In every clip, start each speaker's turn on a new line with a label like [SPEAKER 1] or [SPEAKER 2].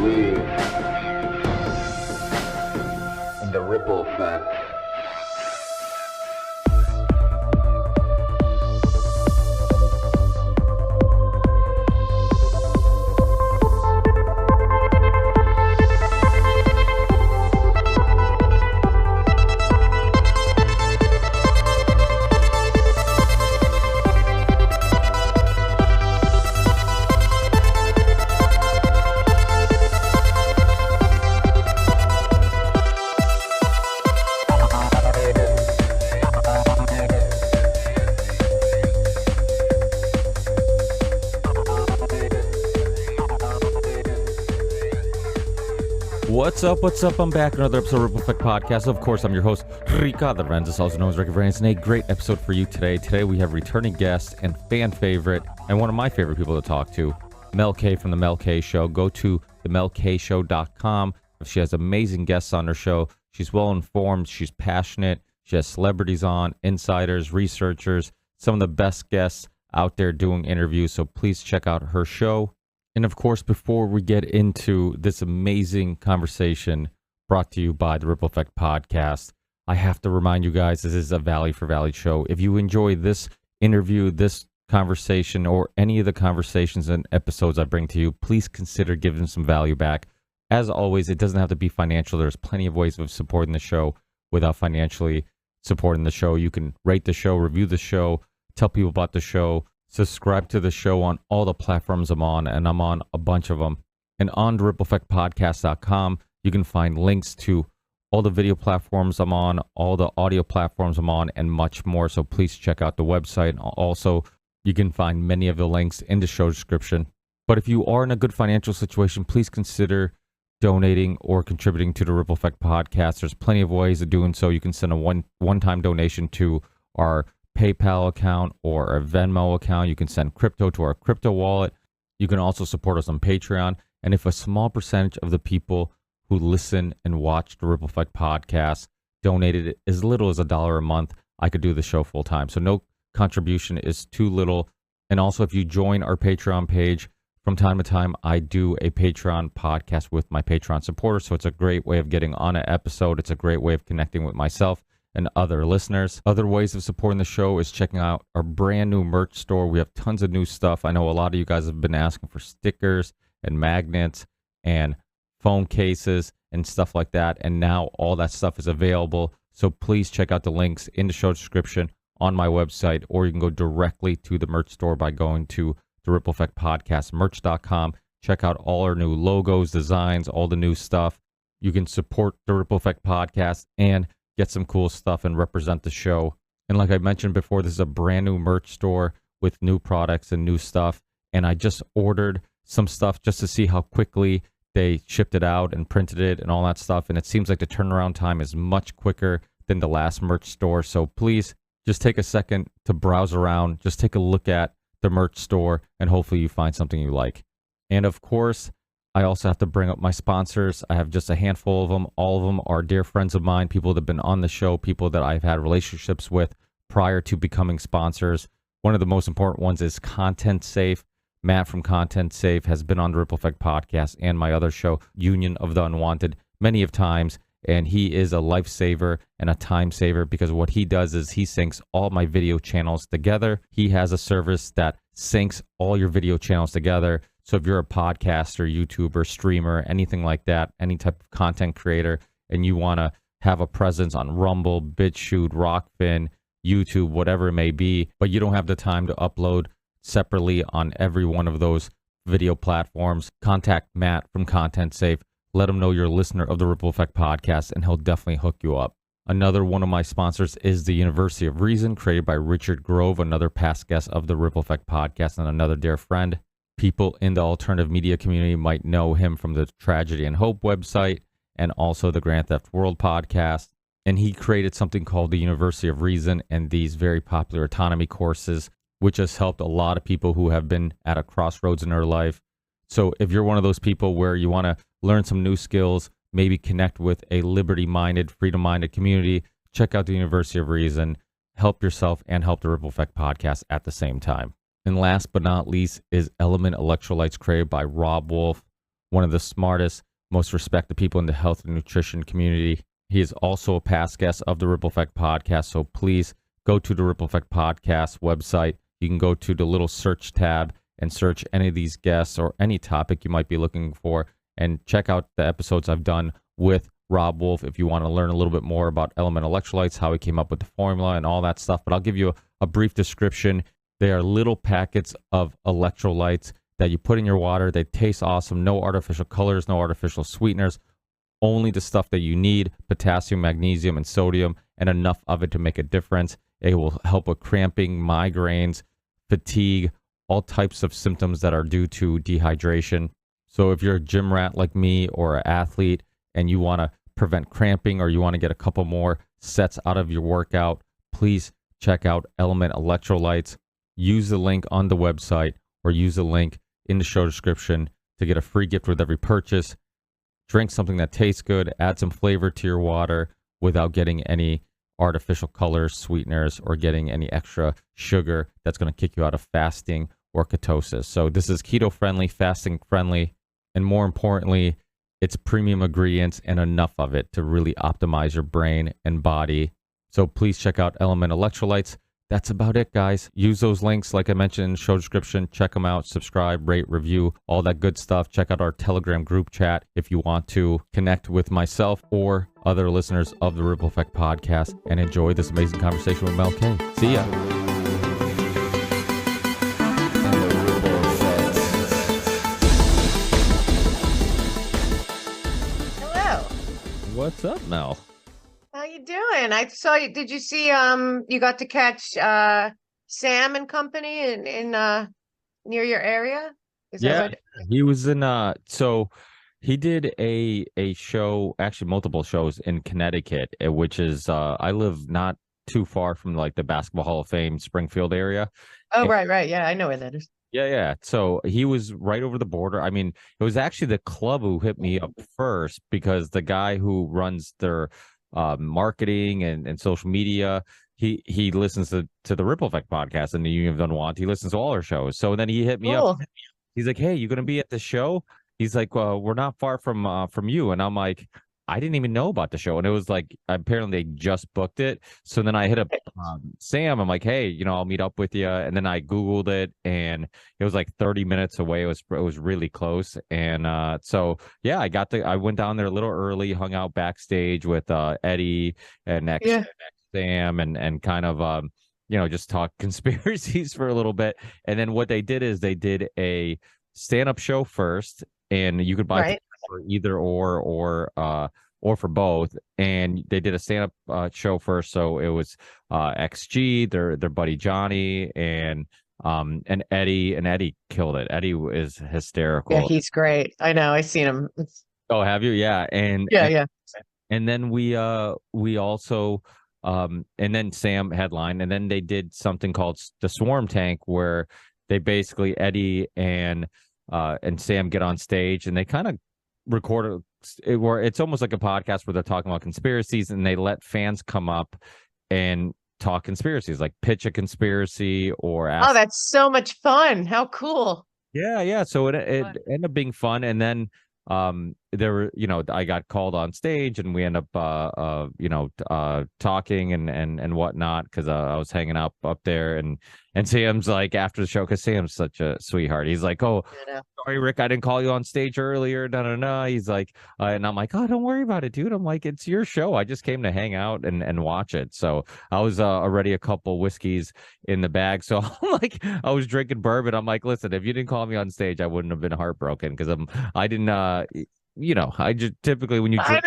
[SPEAKER 1] believe in the ripple effect.
[SPEAKER 2] What's up? I'm back. Another episode of Ripple Effect Podcast. Of course, I'm your host, Ricardo Renz, also known as Ricky Renz, and a great episode for you today. Today, we have returning guest and fan favorite, and one of my favorite people to talk to, Mel K from The Mel K Show. Go to themelkshow.com. She has amazing guests on her show. She's well-informed. She's passionate. She has celebrities on, insiders, researchers, some of the best guests out there doing interviews, so please check out her show. And of course, before we get into this amazing conversation brought to you by the Ripple Effect Podcast, I have to remind you guys this is a Value for Value show. If you enjoy this interview, this conversation, or any of the conversations and episodes I bring to you, please consider giving some value back. As always, it doesn't have to be financial. There's plenty of ways of supporting the show without financially supporting the show. You can rate the show, review the show, tell people about the show, subscribe to the show on all the platforms I'm on, and I'm on a bunch of them. And on rippleeffectpodcast.com, you can find links to all the video platforms I'm on, all the audio platforms I'm on, and much more. So please check out the website. Also, you can find many of the links in the show description. But if you are in a good financial situation, please consider donating or contributing to the Ripple Effect Podcast. There's plenty of ways of doing so. You can send a one-time donation to our PayPal account or a Venmo account. You can send crypto to our crypto wallet. You can also support us on Patreon. And if a small percentage of the people who listen and watch the Ripple Effect Podcast donated as little as $1 a month, I could do the show full time. So no contribution is too little. And also, if you join our Patreon page, from time to time, I do a Patreon podcast with my Patreon supporters. So it's a great way of getting on an episode. It's a great way of connecting with myself and other listeners. Other ways of supporting the show is checking out our brand new merch store. We have tons of new stuff. I know a lot of you guys have been asking for stickers and magnets and phone cases and stuff like that. And now all that stuff is available. So please check out the links in the show description on my website, or you can go directly to the merch store by going to the Ripple Effect Podcast merch.com. Check out all our new logos, designs, all the new stuff. You can support the Ripple Effect Podcast and get some cool stuff and represent the show. And like I mentioned before, this is a brand new merch store with new products and new stuff. And I just ordered some stuff just to see how quickly they shipped it out and printed it and all that stuff. And it seems like the turnaround time is much quicker than the last merch store. So please just take a second to browse around. Just take a look at the merch store and hopefully you find something you like. And of course, I also have to bring up my sponsors. I have just a handful of them. All of them are dear friends of mine, people that have been on the show, people that I've had relationships with prior to becoming sponsors. One of the most important ones is Content Safe. Matt from Content Safe has been on the Ripple Effect Podcast and my other show, Union of the Unwanted, many of times. And he is a lifesaver and a time saver because what he does is he syncs all my video channels together. He has a service that syncs all your video channels together. So if you're a podcaster, YouTuber, streamer, anything like that, any type of content creator, and you want to have a presence on Rumble, BitChute, Rockfin, YouTube, whatever it may be, but you don't have the time to upload separately on every one of those video platforms, contact Matt from Content Safe. Let him know you're a listener of the Ripple Effect Podcast, and he'll definitely hook you up. Another one of my sponsors is the University of Reason, created by Richard Grove, another past guest of the Ripple Effect Podcast and another dear friend. People in the alternative media community might know him from the Tragedy and Hope website and also the Grand Theft World podcast. And he created something called the University of Reason and these very popular autonomy courses, which has helped a lot of people who have been at a crossroads in their life. So if you're one of those people where you want to learn some new skills, maybe connect with a liberty-minded, freedom-minded community, check out the University of Reason, help yourself and help the Ripple Effect Podcast at the same time. And last but not least is Element Electrolytes, created by Rob Wolf. one of the smartest, most respected people in the health and nutrition community. He is also a past guest of the Ripple Effect podcast. So please go to the Ripple Effect podcast website. You can go to the little search tab and search any of these guests or any topic you might be looking for, and check out the episodes I've done with Robb Wolf if you want to learn a little bit more about Element Electrolytes, how he came up with the formula and all that stuff. But I'll give you a brief description. They are little packets of electrolytes that you put in your water. They taste awesome. No artificial colors, no artificial sweeteners, only the stuff that you need: potassium, magnesium, and sodium, and enough of it to make a difference. It will help with cramping, migraines, fatigue, all types of symptoms that are due to dehydration. So if you're a gym rat like me or an athlete and you want to prevent cramping, or you want to get a couple more sets out of your workout, please check out Element Electrolytes. Use the link on the website or use the link in the show description to get a free gift with every purchase. Drink something that tastes good, add some flavor to your water without getting any artificial colors, sweeteners, or getting any extra sugar that's going to kick you out of fasting or ketosis. So this is keto friendly, fasting friendly, and more importantly, it's premium ingredients and enough of it to really optimize your brain and body. So please check out Element Electrolytes. That's about it, guys. Use those links like I mentioned in the show description. Check them out, subscribe, rate, review, all that good stuff. Check out our Telegram group chat if you want to connect with myself or other listeners of the Ripple Effect podcast, and enjoy this amazing conversation with Mel K. See ya. What's up, Mel?
[SPEAKER 3] How you doing? I saw you. Did you see you got to catch Sam and company in near your area? Is
[SPEAKER 2] Yeah,
[SPEAKER 3] that what...
[SPEAKER 2] he was in so he did a show, actually multiple shows in Connecticut, which is I live not too far from like the Basketball Hall of Fame Springfield area.
[SPEAKER 3] Oh,
[SPEAKER 2] And
[SPEAKER 3] right. Yeah, I know where that is.
[SPEAKER 2] yeah. So he was right over the border. I mean, it was actually the club who hit me up first, because the guy who runs their marketing and social media, he listens to the Ripple Effect podcast and the Union of Unwanted. He listens to all our shows. So then he hit me up. He's like, "Hey, you gonna be at the show?" He's like, "Well, we're not far from you." And I'm like, I didn't even know about the show, and it was like apparently they just booked it. So then I hit up Sam. I'm like, "Hey, I'll meet up with you." And then I Googled it, and it was like 30 minutes away. It was really close. And so yeah, I went down there a little early, hung out backstage with Eddie and Sam, and kind of just talk conspiracies for a little bit. And then what they did is they did a stand-up show first, and you could buy tickets for either or for both. And they did a stand-up show first, so it was XG, their buddy Johnny, and Eddie, and Eddie killed it. Eddie is hysterical.
[SPEAKER 3] Yeah, he's great. I know. I've seen him.
[SPEAKER 2] Oh, have you? Yeah.
[SPEAKER 3] Yeah.
[SPEAKER 2] And then we also and then Sam headlined, and then they did something called the Swarm Tank, where they basically Eddie and Sam get on stage, and they kind of record it, where it's almost like a podcast where they're talking about conspiracies, and they let fans come up and talk conspiracies, like pitch a conspiracy or ask.
[SPEAKER 3] Oh, that's so much fun. How cool.
[SPEAKER 2] Yeah. So it ended up being fun. And then there were, I got called on stage, and we end up talking and whatnot, because I was hanging out up there, and Sam's like, after the show, because Sam's such a sweetheart, he's like, "Oh, sorry, Rick, I didn't call you on stage earlier." No. He's like, and I'm like, "Oh, don't worry about it, dude." I'm like, "It's your show. I just came to hang out and watch it." So I was already a couple whiskeys in the bag. So I'm like, I was drinking bourbon. I'm like, "Listen, if you didn't call me on stage, I wouldn't have been heartbroken, because I didn't, I just typically, when you drink,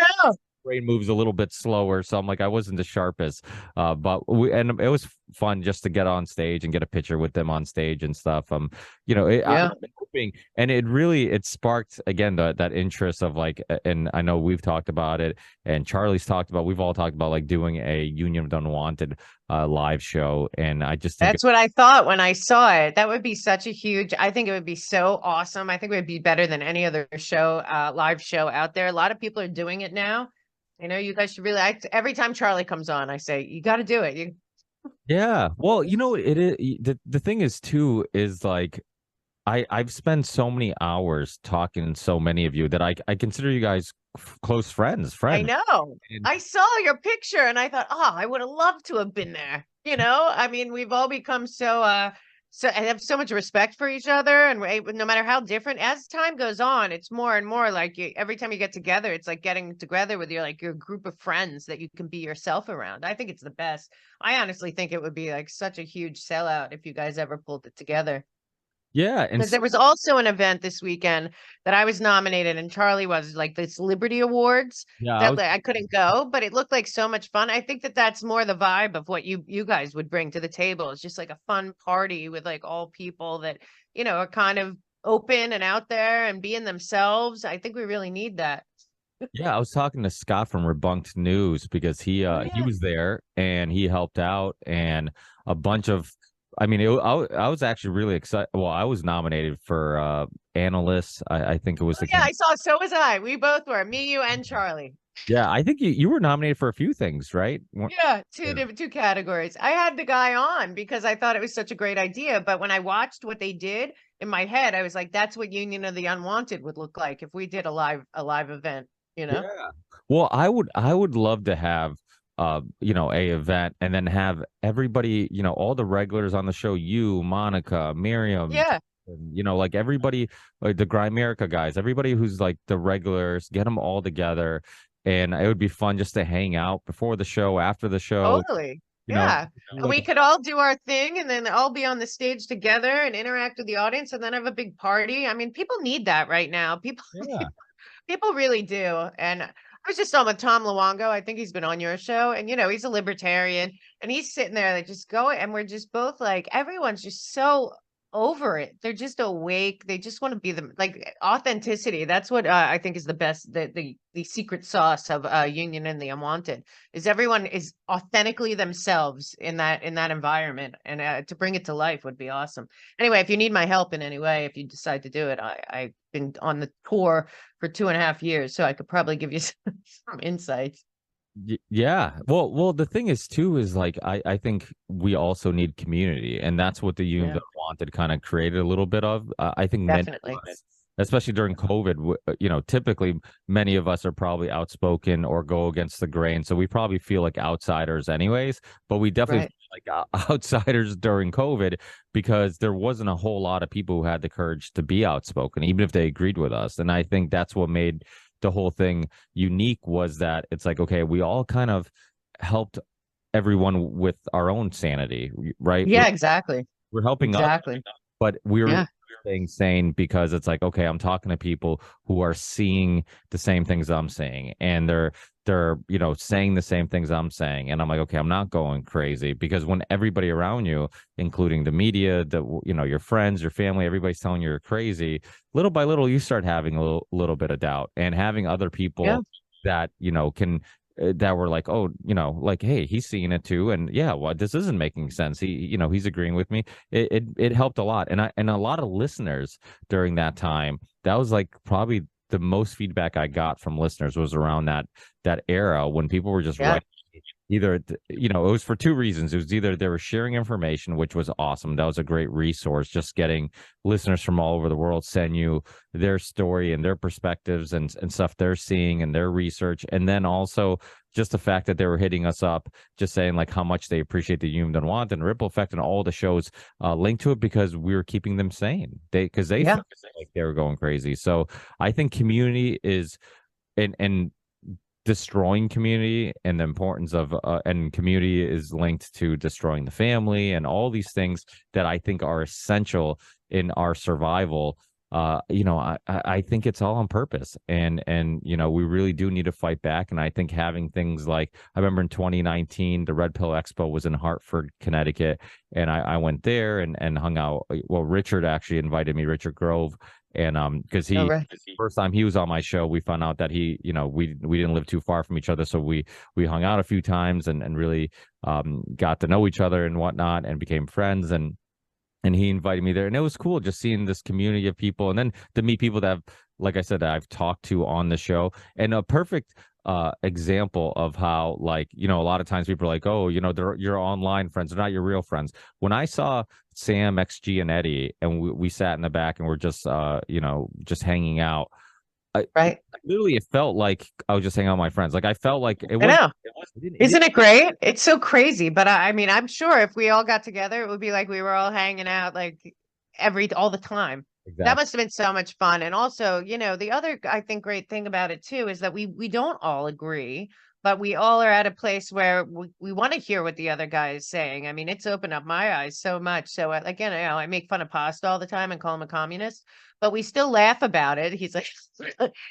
[SPEAKER 2] brain moves a little bit slower, so I'm like, I wasn't the sharpest, but it was fun just to get on stage and get a picture with them on stage and stuff. I'm hoping, and it sparked again that interest of like, and I know we've talked about it, and Charlie's talked about, we've all talked about like doing a Union of Unwanted live show, and I just think
[SPEAKER 3] that's what I thought when I saw it. That would be such a huge. I think it would be so awesome. I think it would be better than any other show, live show out there. A lot of people are doing it now. You guys should really. Every time Charlie comes on, I say, you got to do it.
[SPEAKER 2] Yeah. Well, it is, the thing is too, is like, I've spent so many hours talking to so many of you that I consider you guys close
[SPEAKER 3] I
[SPEAKER 2] friends.
[SPEAKER 3] know.
[SPEAKER 2] And
[SPEAKER 3] I saw your picture and I thought, oh, I would have loved to have been there. I mean, we've all become so I have so much respect for each other, and no matter how different, as time goes on, it's more and more like every time you get together, it's like getting together with your group of friends that you can be yourself around. I think it's the best. I honestly think it would be like such a huge sellout if you guys ever pulled it together.
[SPEAKER 2] yeah, and
[SPEAKER 3] Because there was also an event this weekend that I was nominated and Charlie was, like this Liberty Awards
[SPEAKER 2] yeah, I
[SPEAKER 3] that
[SPEAKER 2] was
[SPEAKER 3] I couldn't go, but it looked like so much fun. I think that that's more the vibe of what you guys would bring to the table. It's just like a fun party with like all people that, are kind of open and out there and being themselves. I think we really need that.
[SPEAKER 2] yeah, I was talking to Scott from Rebunked News because
[SPEAKER 3] Oh
[SPEAKER 2] he
[SPEAKER 3] yeah.
[SPEAKER 2] was there and he helped out and a bunch of I mean I was actually really excited. Well, I was nominated for analyst. I think it was
[SPEAKER 3] Oh
[SPEAKER 2] the
[SPEAKER 3] yeah, I saw, so was I. We both were, me, you, and Charlie.
[SPEAKER 2] yeah, I think you were nominated for a few things, right?
[SPEAKER 3] Yeah,
[SPEAKER 2] Yeah.
[SPEAKER 3] two categories. I had the guy on because I thought it was such a great idea, but when I watched what they did in my head, I was like, that's what Union of the Unwanted would look like if we did a live event, you know?
[SPEAKER 2] Yeah. Well, I would love to have a event and then have everybody, all the regulars on the show, you, Monica, Miriam,
[SPEAKER 3] Yeah.
[SPEAKER 2] like everybody, like the Grimerica guys, everybody who's like the regulars, get them all together. And it would be fun just to hang out before the show, after the show,
[SPEAKER 3] Totally.
[SPEAKER 2] you know,
[SPEAKER 3] Yeah.
[SPEAKER 2] do
[SPEAKER 3] And
[SPEAKER 2] like
[SPEAKER 3] we could all do our thing and then all be on the stage together and interact with the audience and then have a big party. I mean, people need that right now. People
[SPEAKER 2] yeah.
[SPEAKER 3] People really do. And I was just on with Tom Luongo. I think he's been on your show. And, he's a libertarian and he's sitting there like just going. And we're just both like, everyone's just so over it. They're just awake. They just want to be them, like authenticity. That's what I think is the best, the secret sauce of Union and the Unwanted is everyone is authentically themselves in that environment. And to bring it to life would be awesome. Anyway, if you need my help in any way, if you decide to do it, I've been on the tour for 2.5 years, so I could probably give you some insights.
[SPEAKER 2] Yeah. Well, the thing is too is like I think we also need community, and that's what the Union
[SPEAKER 3] Yeah,
[SPEAKER 2] that wanted kind of created a little bit of. I think many
[SPEAKER 3] definitely.
[SPEAKER 2] of us, especially during COVID, typically many of us are probably outspoken or go against the grain, so we probably feel like outsiders anyways. But we definitely
[SPEAKER 3] Right.
[SPEAKER 2] feel like outsiders during COVID because there wasn't a whole lot of people who had the courage to be outspoken, even if they agreed with us. And I think that's what made the whole thing unique was that it's like, okay, we all kind of helped everyone with our own sanity, right?
[SPEAKER 3] Yeah, exactly.
[SPEAKER 2] We're helping others,
[SPEAKER 3] Exactly.
[SPEAKER 2] but we're
[SPEAKER 3] Yeah.
[SPEAKER 2] staying sane because it's like, okay, I'm talking to people who are seeing the same things I'm seeing, and they're saying the same things I'm saying, and I'm like, okay, I'm not going crazy because when everybody around you, including the media, your friends, your family, everybody's telling you you're crazy, little by little you start having a little bit of doubt, and having other
[SPEAKER 3] Yeah.
[SPEAKER 2] people that can that were like, oh, like, hey, he's seeing it too, and yeah, well, this isn't making sense. He's agreeing with me. It helped a lot, and a lot of listeners during that time. That was like probably the most feedback I got from listeners was around that era when people were just
[SPEAKER 3] Yeah.
[SPEAKER 2] writing. Either it was for two reasons. It was either they were sharing information, which was awesome. That was a great resource. Just getting listeners from all over the world send you their story and their perspectives and stuff they're seeing and their research, and then also just the fact that they were hitting us up, just saying like how much they appreciate the Union Want and Ripple Effect and all the shows linked to it because we were keeping them sane. They
[SPEAKER 3] Yeah.
[SPEAKER 2] felt like they were going crazy. So I think community is and destroying community and the importance of and community is linked to destroying the family and all these things that I think are essential in our survival. I think it's all on purpose, and we really do need to fight back. And I think having things like, I remember in 2019 the Red Pill Expo was in Hartford, Connecticut, and I went there and hung out. Well, Richard actually invited me, Richard Grove, and because
[SPEAKER 3] All
[SPEAKER 2] he
[SPEAKER 3] right.
[SPEAKER 2] first time he was on my show, we found out that he, we didn't live too far from each other, so we hung out a few times and really got to know each other and whatnot and became friends, and he invited me there, and it was cool just seeing this community of people, and then to meet people that have, like I said, that I've talked to on the show. And a perfect example of how, like, you know, a lot of times people are like, oh, you know, they're your online friends, they're not your real friends. When I saw Sam, XG, and Eddie, and we sat in the back and we're just you know, just hanging out,
[SPEAKER 3] Right.
[SPEAKER 2] literally it felt like I was just hanging out with my friends. Like I felt like it
[SPEAKER 3] I
[SPEAKER 2] was
[SPEAKER 3] know.
[SPEAKER 2] it didn't,
[SPEAKER 3] Isn't it great? It's so crazy. But I mean, I'm sure if we all got together, it would be like we were all hanging out like all the time. That
[SPEAKER 2] exactly.
[SPEAKER 3] must have been so much fun. And also, you know, the other I think great thing about it too is that we don't all agree, but we all are at a place where we want to hear what the other guy is saying. I mean, it's opened up my eyes so much. So again, you know, I make fun of Pasta all the time and call him a communist, but we still laugh about it. He's like,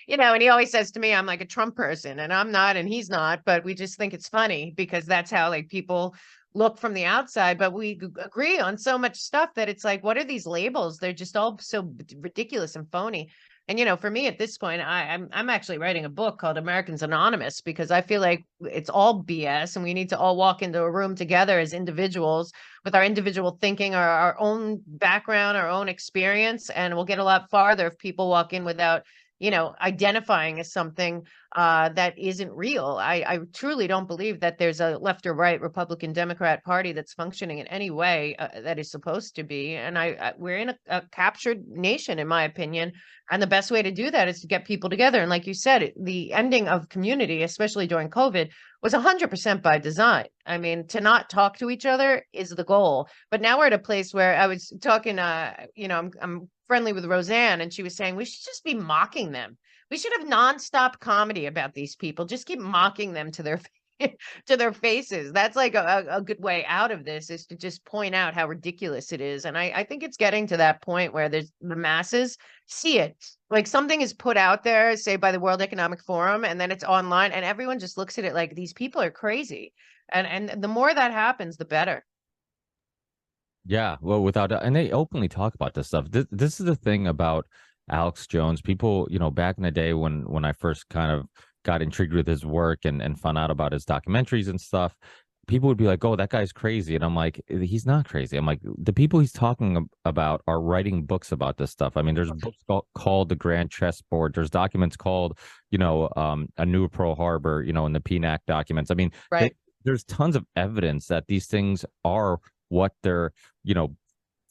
[SPEAKER 3] you know, and he always says to me, I'm like a Trump person, and I'm not, and he's not, but we just think it's funny because that's how like people look from the outside, but we agree on so much stuff that it's like, what are these labels? They're just all so ridiculous and phony. And you know, for me at this point, I'm actually writing a book called Americans Anonymous because I feel like it's all BS, and we need to all walk into a room together as individuals with our individual thinking, our own background, our own experience, and we'll get a lot farther if people walk in without, you know, identifying as something that isn't real. I truly don't believe that there's a left or right Republican Democrat party that's functioning in any way that is supposed to be. And we're in a captured nation, in my opinion. And the best way to do that is to get people together. And like you said, the ending of community, especially during COVID, was 100% by design. I mean, to not talk to each other is the goal. But now we're at a place where I was talking, you know, I'm friendly with Roseanne, and she was saying we should just be mocking them. We should have nonstop comedy about these people. Just keep mocking them to their to their faces. That's like a good way out of this, is to just point out how ridiculous it is. And I think it's getting to that point where there's the masses see it. Like something is put out there, say by the World Economic Forum, and then it's online, and everyone just looks at it like these people are crazy. And the more that happens, the better.
[SPEAKER 2] Yeah, well, without and they openly talk about this stuff. This is the thing about Alex Jones. People, you know, back in the day when I first kind of got intrigued with his work and found out about his documentaries and stuff, people would be like, "Oh, that guy's crazy," and I'm like, "He's not crazy." I'm like, the people he's talking about are writing books about this stuff. I mean, there's books called The Grand Chessboard. There's documents called, you know, A New Pearl Harbor. You know, in the PNAC documents. I mean,
[SPEAKER 3] Right.
[SPEAKER 2] there's tons of evidence that these things are what they're, you know,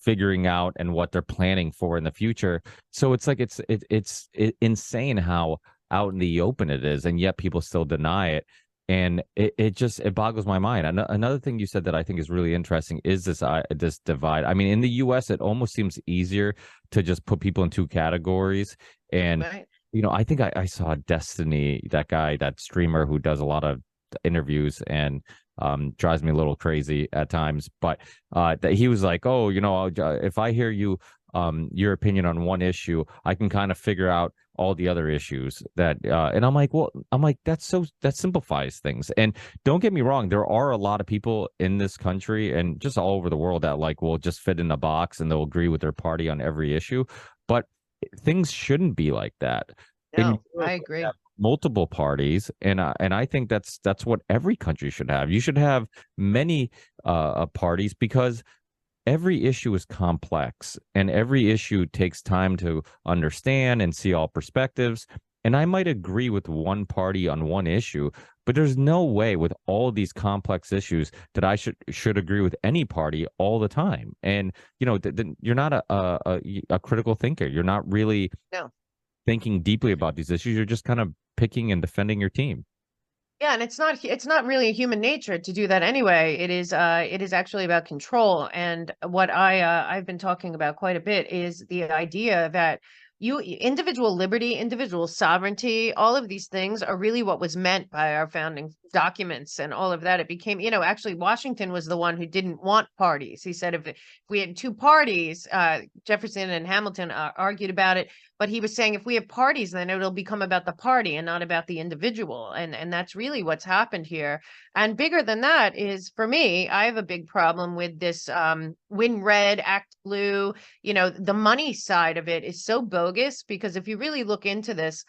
[SPEAKER 2] figuring out and what they're planning for in the future. So it's like it's insane how out in the open it is, and yet people still deny it. And it just it boggles my mind. Another thing you said that I think is really interesting is this divide. I mean, in the U.S., it almost seems easier to just put people in two categories. And
[SPEAKER 3] Right.
[SPEAKER 2] you know, I think I saw Destiny, that guy, that streamer who does a lot of interviews and drives me a little crazy at times, but that he was like, oh, you know, if I hear you your opinion on one issue, I can kind of figure out all the other issues that and I'm like, well, I'm like, that simplifies things. And don't get me wrong, there are a lot of people in this country and just all over the world that like will just fit in a box and they'll agree with their party on every issue, but things shouldn't be like that. In
[SPEAKER 3] No, I agree.
[SPEAKER 2] multiple parties, and I think that's what every country should have. You should have many parties, because every issue is complex and every issue takes time to understand and see all perspectives. And I might agree with one party on one issue, but there's no way with all these complex issues that I should agree with any party all the time. And you know, you're not a critical thinker. You're not really
[SPEAKER 3] No.
[SPEAKER 2] thinking deeply about these issues. You're just kind of picking and defending your team.
[SPEAKER 3] Yeah, and it's not really human nature to do that anyway. It is actually about control. And what I've been talking about quite a bit is the idea that individual liberty, individual sovereignty, all of these things are really what was meant by our founding documents and all of that. It became, you know, actually Washington was the one who didn't want parties. He said if we had two parties, Jefferson and Hamilton argued about it, but he was saying if we have parties, then it'll become about the party and not about the individual. And that's really what's happened here. And bigger than that is, for me, I have a big problem with this win red, act blue. You know, the money side of it is so bogus, because if you really look into this,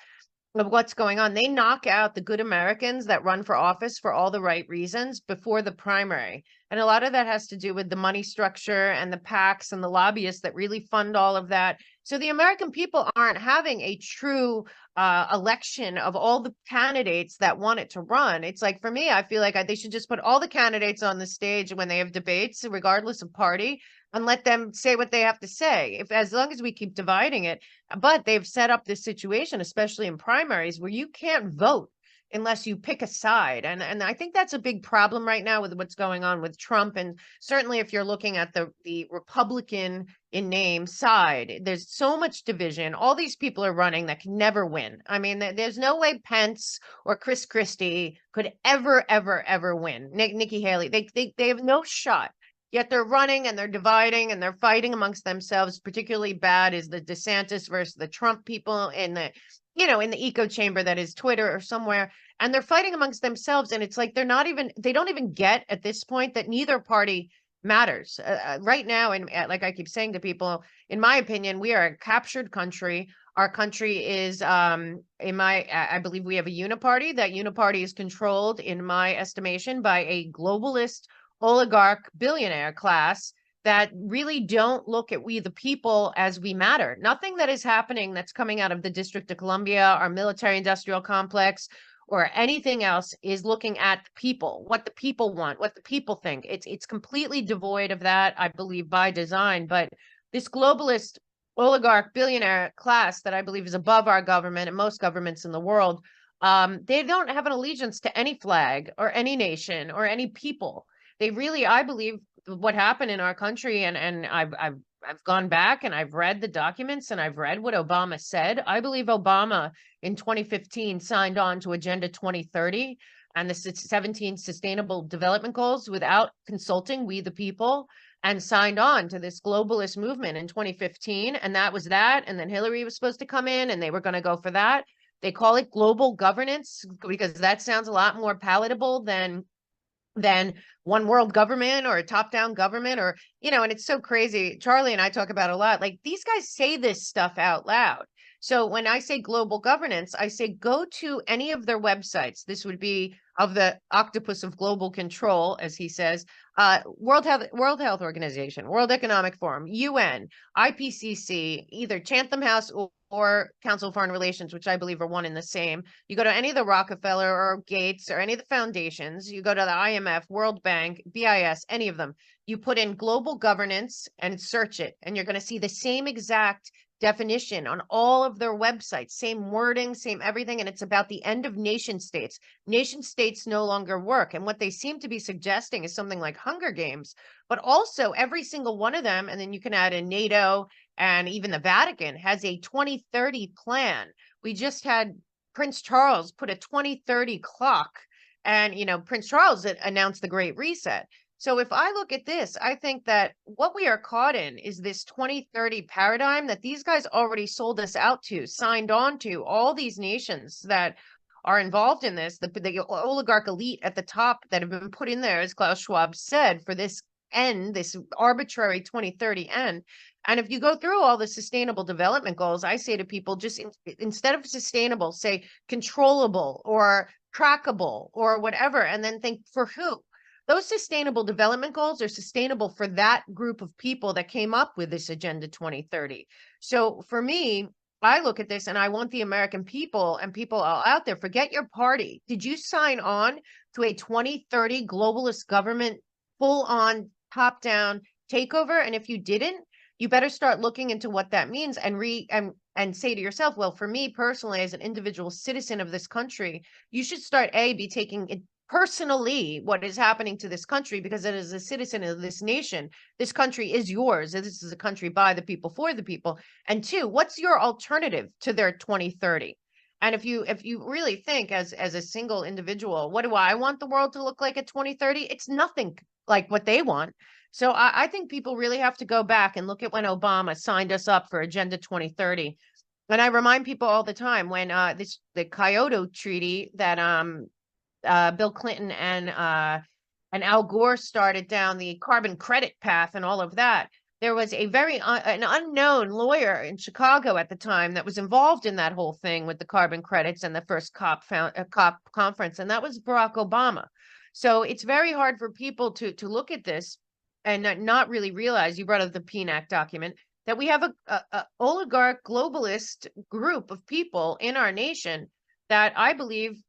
[SPEAKER 3] of what's going on. They knock out the good Americans that run for office for all the right reasons before the primary. And a lot of that has to do with the money structure and the PACs and the lobbyists that really fund all of that. So the American people aren't having a true election of all the candidates that want it to run. It's like, for me, I feel like they should just put all the candidates on the stage when they have debates, regardless of party, and let them say what they have to say. If, as long as we keep dividing it, but they've set up this situation, especially in primaries, where you can't vote unless you pick a side. And I think that's a big problem right now with what's going on with Trump. And certainly if you're looking at the Republican in name side, there's so much division. All these people are running that can never win. I mean, there's no way Pence or Chris Christie could ever win. Nikki Haley, they have no shot. Yet they're running and they're dividing and they're fighting amongst themselves. Particularly bad is the DeSantis versus the Trump people in the, in the echo chamber that is Twitter or somewhere. And they're fighting amongst themselves. And it's like they don't even get at this point that neither party matters right now. And like I keep saying to people, in my opinion, we are a captured country. Our country is, I believe we have a uniparty. That uniparty is controlled, in my estimation, by a globalist oligarch billionaire class that really don't look at we the people as we matter. Nothing that is happening that's coming out of the District of Columbia, our military industrial complex, or anything else is looking at the people, what the people want, what the people think. It's completely devoid of that, I believe, by design. But this globalist oligarch billionaire class that I believe is above our government and most governments in the world, they don't have an allegiance to any flag or any nation or any people. They really, I believe, what happened in our country, and I've gone back and I've read the documents and I've read what Obama said. I believe Obama in 2015 signed on to Agenda 2030 and the 17 Sustainable Development Goals without consulting we the people, and signed on to this globalist movement in 2015. And that was that. And then Hillary was supposed to come in and they were going to go for that. They call it global governance because that sounds a lot more palatable than one world government or a top-down government, or, and it's so crazy. Charlie and I talk about a lot. Like, these guys say this stuff out loud. So when I say global governance, I say go to any of their websites. This would be of the octopus of global control, as he says, World Health Organization, World Economic Forum, UN, IPCC, either Chatham House or Council of Foreign Relations, which I believe are one and the same. You go to any of the Rockefeller or Gates or any of the foundations, you go to the IMF, World Bank, BIS, any of them. You put in global governance and search it, and you're going to see the same exact definition on all of their websites, same wording, same everything. And it's about the end of nation states. Nation states no longer work. And what they seem to be suggesting is something like Hunger Games, but also every single one of them. And then you can add in NATO, and even the Vatican has a 2030 plan. We just had Prince Charles put a 2030 clock, and, Prince Charles announced the Great Reset. So if I look at this, I think that what we are caught in is this 2030 paradigm that these guys already sold us out to, signed on to. All these nations that are involved in this, the oligarch elite at the top that have been put in there, as Klaus Schwab said, for this end, this arbitrary 2030 end. And if you go through all the sustainable development goals, I say to people, just instead of sustainable, say controllable or trackable or whatever, and then think for who. Those sustainable development goals are sustainable for that group of people that came up with this Agenda 2030. So for me, I look at this and I want the American people and people all out there, forget your party. Did you sign on to a 2030 globalist government, full on top down takeover? And if you didn't, you better start looking into what that means and say to yourself, well, for me personally, as an individual citizen of this country, you should start be taking it personally what is happening to this country, because as a citizen of this nation, this country is yours. This is a country by the people, for the people. And two, what's your alternative to their 2030? And if you really think as a single individual, what do I want the world to look like at 2030? It's nothing like what they want. So I think people really have to go back and look at when Obama signed us up for Agenda 2030. And I remind people all the time when the Kyoto Treaty that Bill Clinton and Al Gore started down the carbon credit path and all of that. there was a very an unknown lawyer in Chicago at the time that was involved in that whole thing with the carbon credits and the first COP conference, and that was Barack Obama. So it's very hard for people to look at this and not really realize. You brought up the PNAC document, that we have a oligarch globalist group of people in our nation that I believe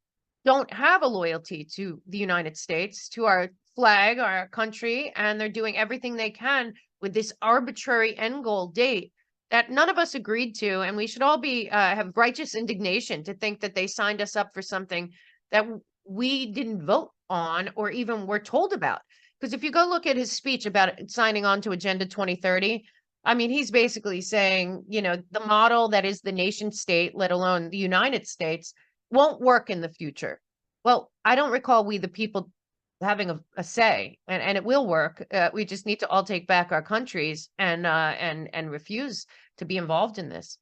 [SPEAKER 3] don't have a loyalty to the United States, to our flag, our country, and they're doing everything they can with this arbitrary end goal date that none of us agreed to, and we should all be have righteous indignation to think that they signed us up for something that we didn't vote on or even were told about. Because if you go look at his speech about signing on to Agenda 2030, I mean, he's basically saying, you know, the model that is the nation state, let alone the United States, won't work in the future. Well, I don't recall we the people having a say, and it will work. We just need to all take back our countries and refuse to be involved in this.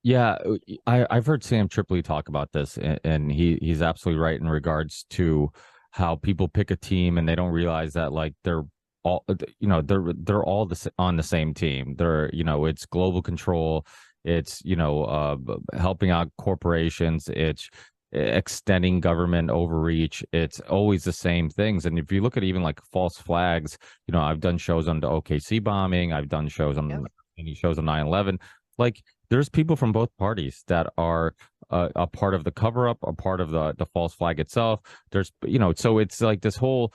[SPEAKER 2] Yeah, I've heard Sam Tripoli talk about this, and he's absolutely right in regards to how people pick a team and they don't realize that like they're all, you know, they're all on the same team. They're, you know, it's global control, it's, you know, helping out corporations, it's extending government overreach. It's always the same things. And if you look at even like false flags, you know, I've done shows on the OKC bombing, I've done shows on any shows on 9/11. Like there's people from both parties that are a part of the cover up, a part of the false flag itself. There's, you know, so it's like this whole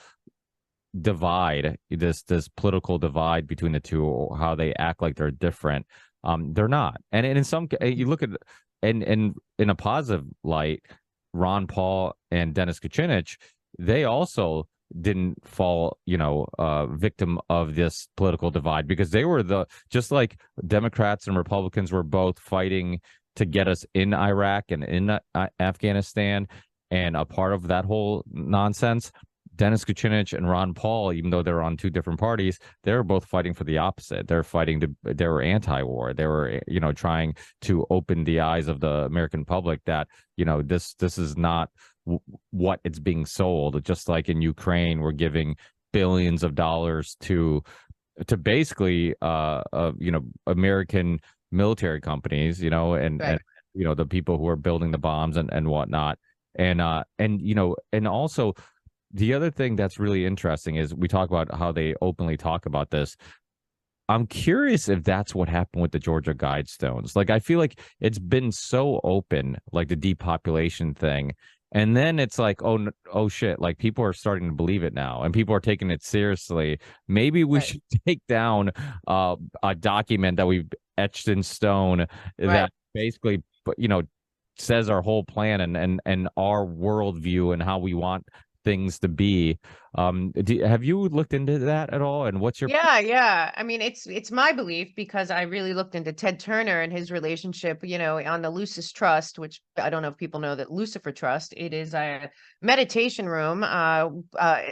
[SPEAKER 2] divide, this political divide between the two, or how they act like they're different. They're not. And in some, you look at, and in a positive light, Ron Paul and Dennis Kucinich, they also didn't fall, you know, victim of this political divide, because they were just like Democrats and Republicans were both fighting to get us in Iraq and in Afghanistan, and a part of that whole nonsense. Dennis Kucinich and Ron Paul, even though they're on two different parties, they're both fighting for the opposite. They're they were anti-war. They were, you know, trying to open the eyes of the American public that, you know, this is not what it's being sold. Just like in Ukraine, we're giving billions of dollars to basically, you know, American military companies, you know, and you know, the people who are building the bombs and whatnot, and you know, and also. The other thing that's really interesting is we talk about how they openly talk about this. I'm curious if that's what happened with the Georgia Guidestones. Like, I feel like it's been so open, like the depopulation thing. And then it's like, oh shit, like people are starting to believe it now and people are taking it seriously. Maybe we should take down a document that we've etched in stone that basically, you know, says our whole plan and our worldview and how we want things to be. Have you looked into that at all? And what's your
[SPEAKER 3] yeah, I mean, it's my belief, because I really looked into Ted Turner and his relationship, you know, on the Lucis Trust, which I don't know if people know that Lucifer Trust, it is a meditation room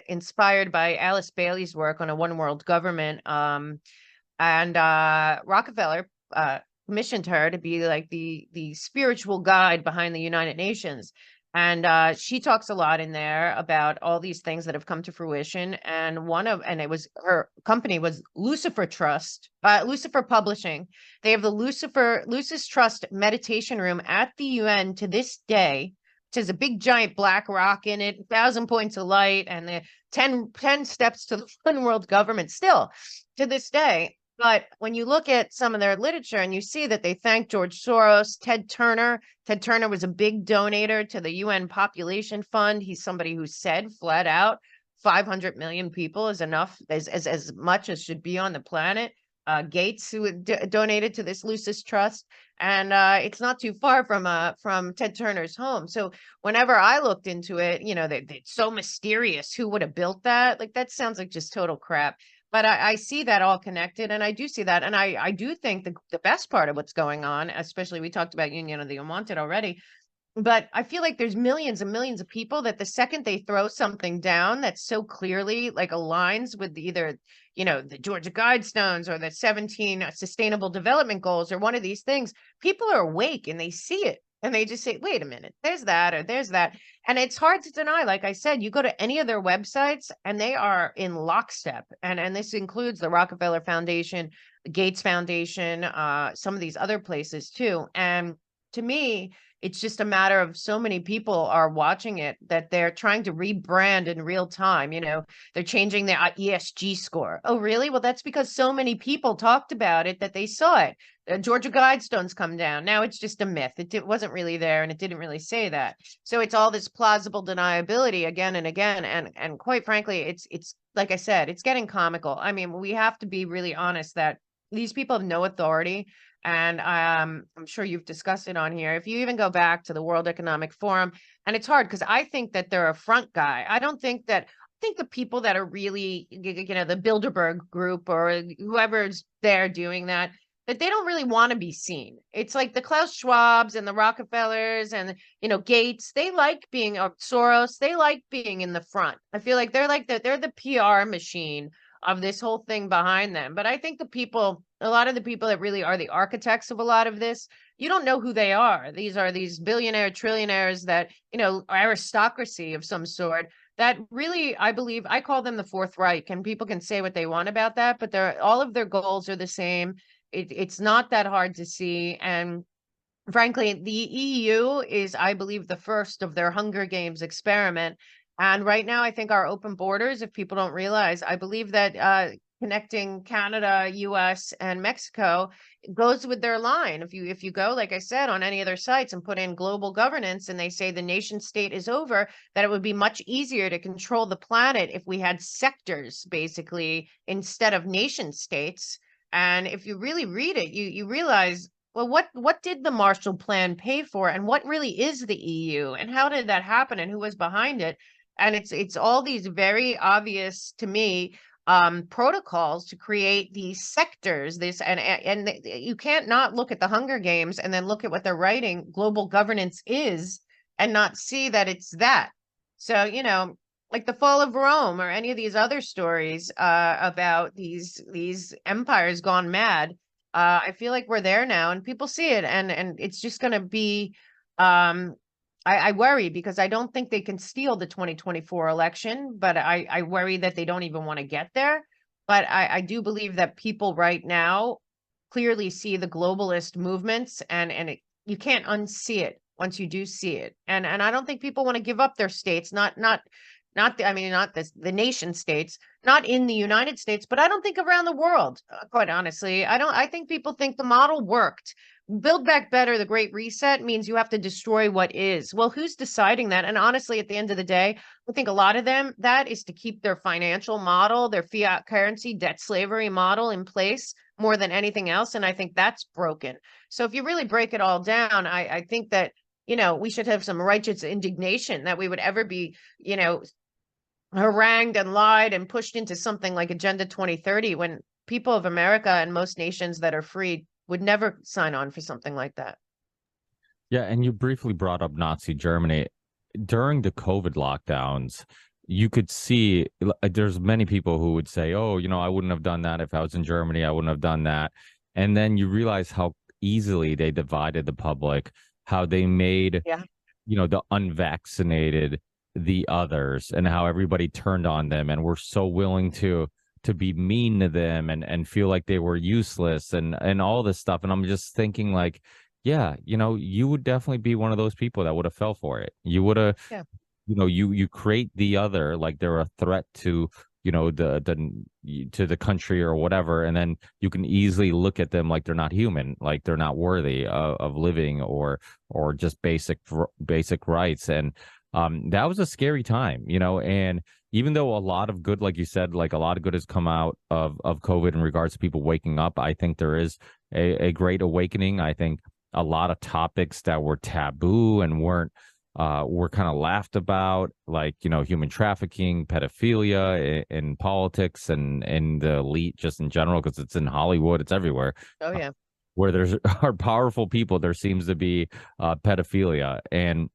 [SPEAKER 3] inspired by Alice Bailey's work on a one world government, and Rockefeller commissioned her to be like the spiritual guide behind the United Nations. And she talks a lot in there about all these things that have come to fruition. And it was, her company was Lucifer Trust, Lucifer Publishing. They have the Lucis Trust meditation room at the UN to this day, which has a big giant black rock in it, 1,000 points of light, and the 10 steps to the one world government still to this day. But when you look at some of their literature and you see that they thank George Soros, Ted Turner was a big donator to the UN Population Fund. He's somebody who said flat out 500 million people is enough, as much as should be on the planet. Gates, who donated to this Lucis Trust, and it's not too far from Ted Turner's home. So whenever I looked into it, you know, they're so mysterious. Who would have built that? Like, that sounds like just total crap. But I see that all connected, and I do see that. And I do think the best part of what's going on, especially we talked about Union of the Unwanted already, but I feel like there's millions and millions of people that the second they throw something down that so clearly like aligns with either, you know, the Georgia Guidestones or the 17 Sustainable Development Goals or one of these things, people are awake and they see it. and they just say, wait a minute, there's that or there's that. And it's hard to deny. Like I said, you go to any of their websites and they are in lockstep. And this includes the Rockefeller Foundation, the Gates Foundation, some of these other places too. And to me, it's just a matter of so many people are watching it that they're trying to rebrand in real time. They're changing their ESG score. Oh, really? Well, that's because so many people talked about it that they saw it. Georgia Guidestones come down. Now it's just a myth. It wasn't really there, and it didn't really say that. So it's all this plausible deniability again and again. And quite frankly, it's like I said, it's getting comical. I mean, we have to be really honest that these people have no authority. And I'm sure you've discussed it on here. If you even go back to the World Economic Forum, and it's hard because I think that they're a front guy. I think the people that are really, the Bilderberg group or whoever's there doing that they don't really want to be seen. It's like the Klaus Schwabs and the Rockefellers and, Gates, they like being, or Soros, they like being in the front. I feel like they're the PR machine of this whole thing behind them. But I think a lot of the people that really are the architects of a lot of this, you don't know who they are. These are these billionaire trillionaires that, aristocracy of some sort that really, I believe, I call them the Fourth Reich, and people can say what they want about that, but all of their goals are the same. It's not that hard to see. And frankly, the EU is, I believe, the first of their Hunger Games experiment. And right now, I think our open borders, if people don't realize, I believe that connecting Canada, US, and Mexico goes with their line. If you go, like I said, on any of their sites and put in global governance and they say the nation state is over, that it would be much easier to control the planet if we had sectors, basically, instead of nation states. And if you really read it, you realize, well, what did the Marshall Plan pay for, and what really is the EU, and how did that happen, and who was behind it? And it's all these very obvious to me protocols to create these sectors. And you can't not look at the Hunger Games and then look at what they're writing. Global governance is, and not see that it's that. So like the fall of Rome or any of these other stories about these empires gone mad. I feel like we're there now and people see it, and it's just going to be, I worry because I don't think they can steal the 2024 election, but I worry that they don't even want to get there. But I do believe that people right now clearly see the globalist movements, and you can't unsee it once you do see it. And I don't think people want to give up their states, not the nation states, not in the United States, but I don't think around the world, quite honestly. I think people think the model worked. Build Back Better, the Great Reset, means you have to destroy what is. Well, who's deciding that? And honestly, at the end of the day, I think a lot of them, that is to keep their financial model, their fiat currency, debt slavery model in place more than anything else. And I think that's broken. So if you really break it all down, I think that, we should have some righteous indignation that we would ever be, harangued and lied and pushed into something like Agenda 2030 when people of America and most nations that are free would never sign on for something like that.
[SPEAKER 2] Yeah, and you briefly brought up Nazi Germany. During the COVID lockdowns, you could see there's many people who would say, oh, I wouldn't have done that if I was in Germany. I wouldn't have done that. And then you realize how easily they divided the public, how they made, the unvaccinated the others, and how everybody turned on them and were so willing to be mean to them and feel like they were useless and all this stuff. And I'm just thinking like, yeah, you would definitely be one of those people that would have fell for it. You would have, you create the other, like they're a threat to, to the country or whatever. And then you can easily look at them like they're not human, like they're not worthy of living or just basic rights. And that was a scary time, and even though a lot of good, like you said, like a lot of good has come out of COVID in regards to people waking up, I think there is a great awakening. I think a lot of topics that were taboo and were kind of laughed about, like, human trafficking, pedophilia in politics and the elite just in general, because it's in Hollywood, it's everywhere.
[SPEAKER 3] Oh, yeah.
[SPEAKER 2] Where there's are powerful people, there seems to be pedophilia. And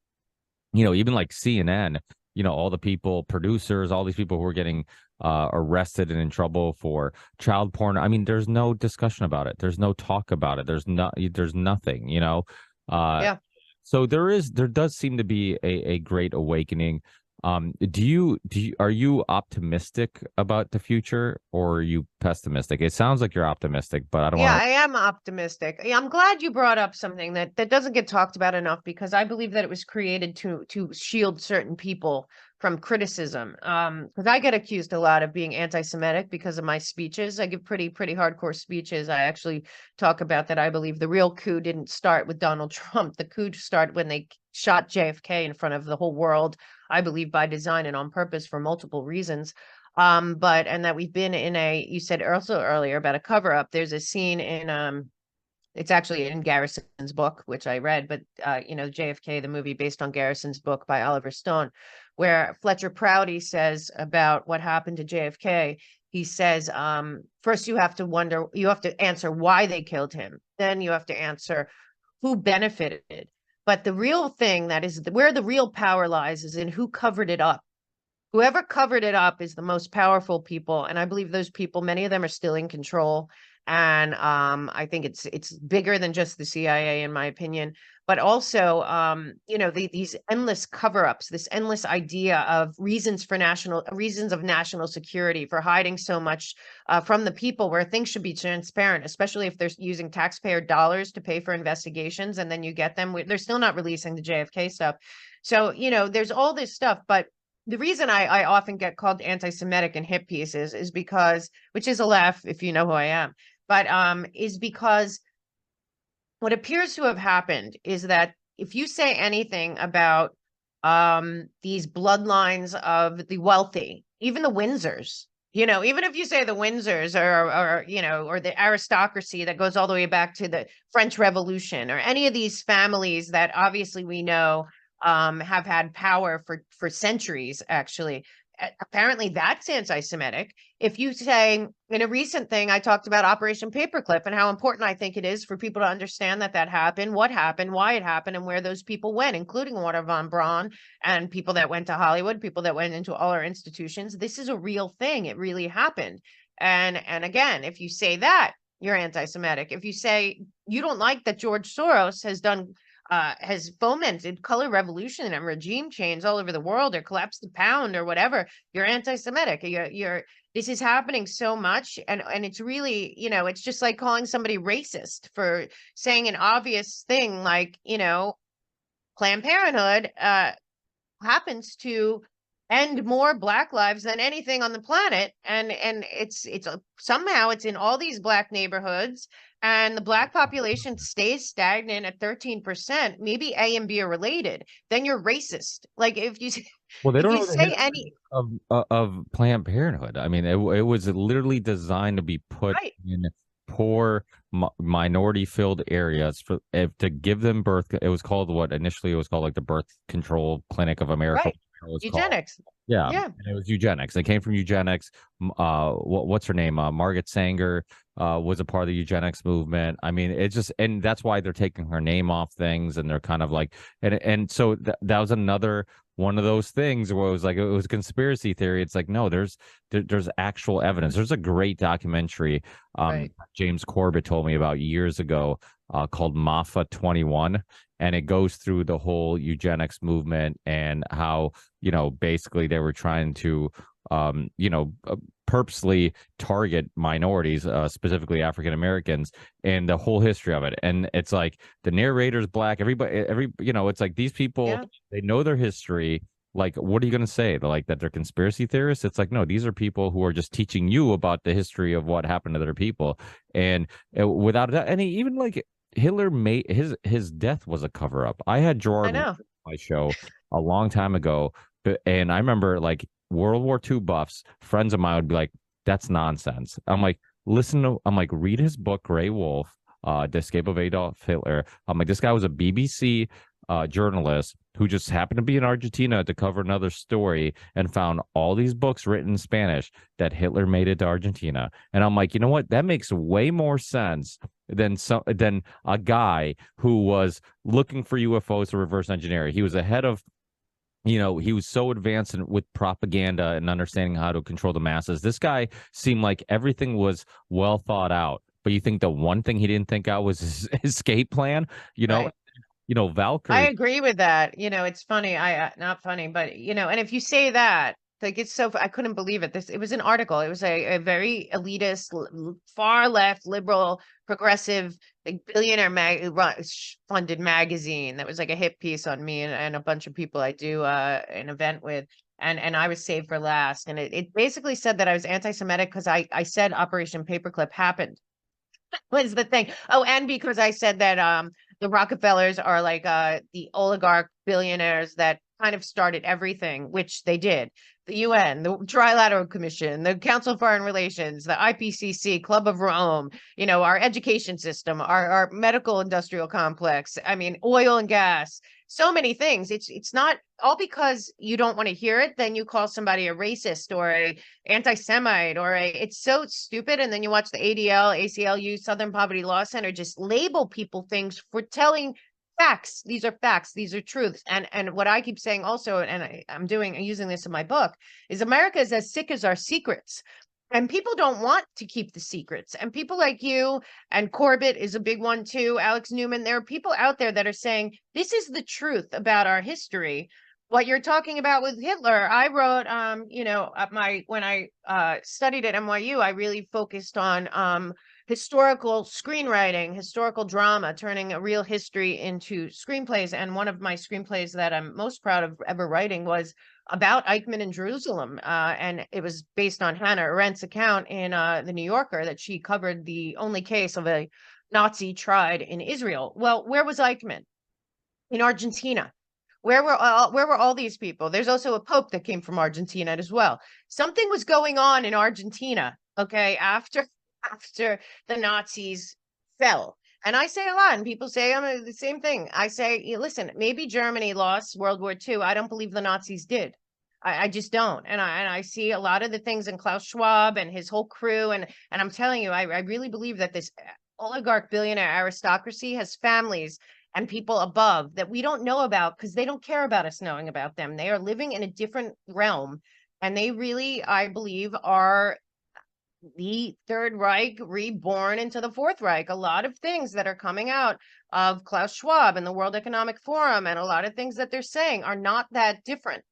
[SPEAKER 2] even like CNN, all the people, producers, all these people who are getting arrested and in trouble for child porn. I mean, there's no discussion about it. There's no talk about it. There's nothing,
[SPEAKER 3] Yeah.
[SPEAKER 2] So there does seem to be a great awakening. Are you optimistic about the future, or are you pessimistic? It sounds like you're optimistic, but I don't
[SPEAKER 3] Yeah,
[SPEAKER 2] want
[SPEAKER 3] I am optimistic. Yeah, I'm glad you brought up something that doesn't get talked about enough, because I believe that it was created to shield certain people from criticism. Because I get accused a lot of being anti-Semitic because of my speeches. I give pretty hardcore speeches. I actually talk about that. I believe the real coup didn't start with Donald Trump. The coup started when they shot JFK in front of the whole world. I believe by design and on purpose for multiple reasons. But and that we've been in you said also earlier about a cover up. There's a scene in it's actually in Garrison's book, which I read, but JFK, the movie based on Garrison's book by Oliver Stone, where Fletcher Prouty says about what happened to JFK. He says, first you have to answer why they killed him. Then you have to answer who benefited. But the real thing that is where the real power lies is in who covered it up. Whoever covered it up is the most powerful people, and I believe those people, many of them are still in control. And I think it's bigger than just the CIA, in my opinion. But also, these endless cover-ups, this endless idea of reasons of national security, for hiding so much from the people, where things should be transparent, especially if they're using taxpayer dollars to pay for investigations, and then you get them. They're still not releasing the JFK stuff. So, there's all this stuff, but the reason I often get called anti-Semitic in hit pieces is because, which is a laugh if you know who I am, but is because what appears to have happened is that if you say anything about these bloodlines of the wealthy, even the Windsors, even if you say the Windsors or the aristocracy that goes all the way back to the French Revolution, or any of these families that obviously we know have had power for centuries, actually. Apparently that's anti-Semitic. If you say, in a recent thing, I talked about Operation Paperclip and how important I think it is for people to understand that happened, what happened, why it happened, and where those people went, including Wouter von Braun and people that went to Hollywood, people that went into all our institutions. This is a real thing. It really happened. And again, if you say that, you're anti-Semitic. If you say you don't like that George Soros has fomented color revolution and regime change all over the world, or collapsed the pound, or whatever, you're anti-Semitic. This is happening so much, and it's really, it's just like calling somebody racist for saying an obvious thing, like, Planned Parenthood happens to end more Black lives than anything on the planet, and somehow it's in all these Black neighborhoods, and the Black population stays stagnant at 13%. Maybe A and B are related. Then you're racist. Like, if you
[SPEAKER 2] Well, they
[SPEAKER 3] if
[SPEAKER 2] don't
[SPEAKER 3] you
[SPEAKER 2] know the
[SPEAKER 3] say
[SPEAKER 2] history
[SPEAKER 3] any
[SPEAKER 2] of Planned Parenthood. I mean, it was literally designed to be put
[SPEAKER 3] right,
[SPEAKER 2] in poor minority-filled areas to give them birth. It was called what initially it was called, like, the Birth Control Clinic of America.
[SPEAKER 3] right,
[SPEAKER 2] It was called.
[SPEAKER 3] eugenics.
[SPEAKER 2] Yeah,
[SPEAKER 3] Yeah,
[SPEAKER 2] and it was eugenics. It came from eugenics. What's her name? Margaret Sanger was a part of the eugenics movement. I mean, it's just, and that's why they're taking her name off things, and they're kind of like, and so that was another one of those things where it was like, it was conspiracy theory. It's like, no, there's actual evidence. There's a great documentary
[SPEAKER 3] right.
[SPEAKER 2] James Corbett told me about years ago called MAFA 21, and it goes through the whole eugenics movement and how, basically they were trying to purposely target minorities, specifically African Americans, and the whole history of it. And it's like the narrator's Black. It's like these people,
[SPEAKER 3] Yeah.
[SPEAKER 2] they know their history. Like, what are you going to say? Like that they're conspiracy theorists? It's like, no, these are people who are just teaching you about the history of what happened to their people. And without that, and even like Hitler made his death was a cover up. I had Gerard
[SPEAKER 3] I
[SPEAKER 2] on
[SPEAKER 3] know.
[SPEAKER 2] my show a long time ago, and I remember, like, World War II buffs, friends of mine would be like, "That's nonsense." I'm like, read his book, Gray Wolf, The Escape of Adolf Hitler. I'm like, this guy was a BBC journalist who just happened to be in Argentina to cover another story and found all these books written in Spanish that Hitler made it to Argentina. And I'm like, you know what? That makes way more sense than a guy who was looking for UFOs to reverse engineer. He was ahead of, he was so advanced with propaganda and understanding how to control the masses. This guy seemed like everything was well thought out. But you think the one thing he didn't think out was his escape plan,
[SPEAKER 3] Right.
[SPEAKER 2] you know,
[SPEAKER 3] I
[SPEAKER 2] Valkyrie.
[SPEAKER 3] agree with that. It's funny. Not funny, but and if you say that, like it's I couldn't believe it. It was an article. It was a very elitist, far left, liberal, progressive, like billionaire funded magazine that was like a hit piece on me and a bunch of people I do an event with. And I was saved for last. And it basically said that I was anti-Semitic because I said Operation Paperclip happened. Was the thing. Oh, and because I said that the Rockefellers are like the oligarch billionaires that kind of started everything, which they did. The UN, the Trilateral Commission, the Council of Foreign Relations, the IPCC, Club of Rome, our education system, our medical industrial complex. I mean, oil and gas, so many things. It's not all because you don't want to hear it, then you call somebody a racist or a anti-Semite it's so stupid. And then you watch the ADL, ACLU, Southern Poverty Law Center just label people things for telling facts. These are facts. These are truths. And what I keep saying also, and I'm using this in my book, is America is as sick as our secrets. And people don't want to keep the secrets. And people like you and Corbett is a big one too, Alex Newman. There are people out there that are saying, this is the truth about our history. What you're talking about with Hitler, I wrote, when I studied at NYU, I really focused on historical screenwriting, historical drama, turning a real history into screenplays. And one of my screenplays that I'm most proud of ever writing was about Eichmann in Jerusalem. And it was based on Hannah Arendt's account in The New Yorker that she covered the only case of a Nazi tried in Israel. Well, where was Eichmann? In Argentina. Where were all these people? There's also a pope that came from Argentina as well. Something was going on in Argentina, okay, after the Nazis fell. And I say a lot, and people say the same thing. I say, listen, maybe Germany lost World War II. I don't believe the Nazis did. I just don't. And I see a lot of the things in Klaus Schwab and his whole crew. And I'm telling you, I really believe that this oligarch billionaire aristocracy has families and people above that we don't know about because they don't care about us knowing about them. They are living in a different realm. And they really, I believe, are the Third Reich reborn into the Fourth Reich. A lot of things that are coming out of Klaus Schwab and the World Economic Forum and a lot of things that they're saying are not that different.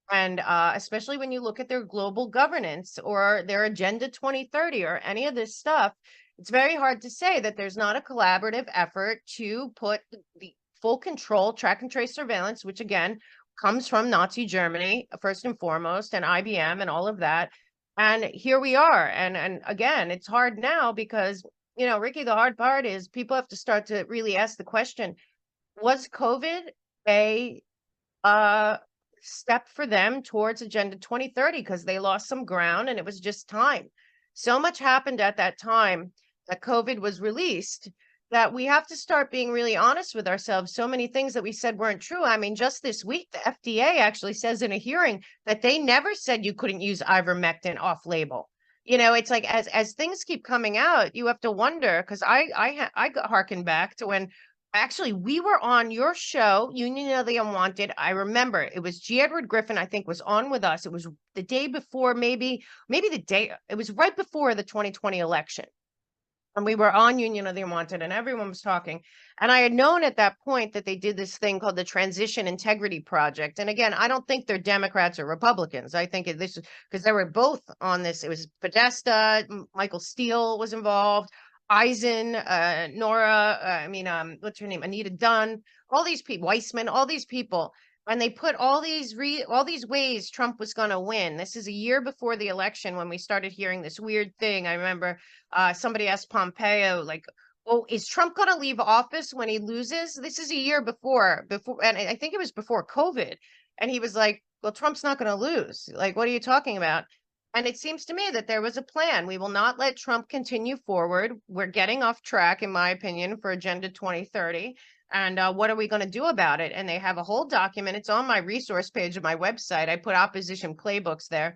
[SPEAKER 3] And especially when you look at their global governance or their Agenda 2030 or any of this stuff, it's very hard to say that there's not a collaborative effort to put the full control, track and trace surveillance, which again comes from Nazi Germany, first and foremost, and IBM and all of that. And here we are. And again, it's hard now because, Ricky, the hard part is people have to start to really ask the question, was COVID a step for them towards Agenda 2030 because they lost some ground and it was just time. So much happened at that time that COVID was released that we have to start being really honest with ourselves. So many things that we said weren't true. I mean, just this week, the FDA actually says in a hearing that they never said you couldn't use ivermectin off label. It's like as things keep coming out, you have to wonder because I got harkened back to when actually we were on your show, Union of the Unwanted. I remember it was G. Edward Griffin, I think, was on with us. It was the day before, maybe the day, it was right before the 2020 election. And we were on Union of the Unwanted and everyone was talking. And I had known at that point that they did this thing called the Transition Integrity Project. And again, I don't think they're Democrats or Republicans. I think this is because they were both on this. It was Podesta, Michael Steele was involved, Eisen, Nora, what's her name? Anita Dunn, all these people, Weissman, all these people. And they put all these ways Trump was going to win. This is a year before the election when we started hearing this weird thing. I remember somebody asked Pompeo, like, well, is Trump going to leave office when he loses? This is a year before, and I think it was before COVID. And he was like, well, Trump's not going to lose. Like, what are you talking about? And it seems to me that there was a plan. We will not let Trump continue forward. We're getting off track, in my opinion, for Agenda 2030. And what are we going to do about it? And they have a whole document. It's on my resource page of my website. I put opposition playbooks there.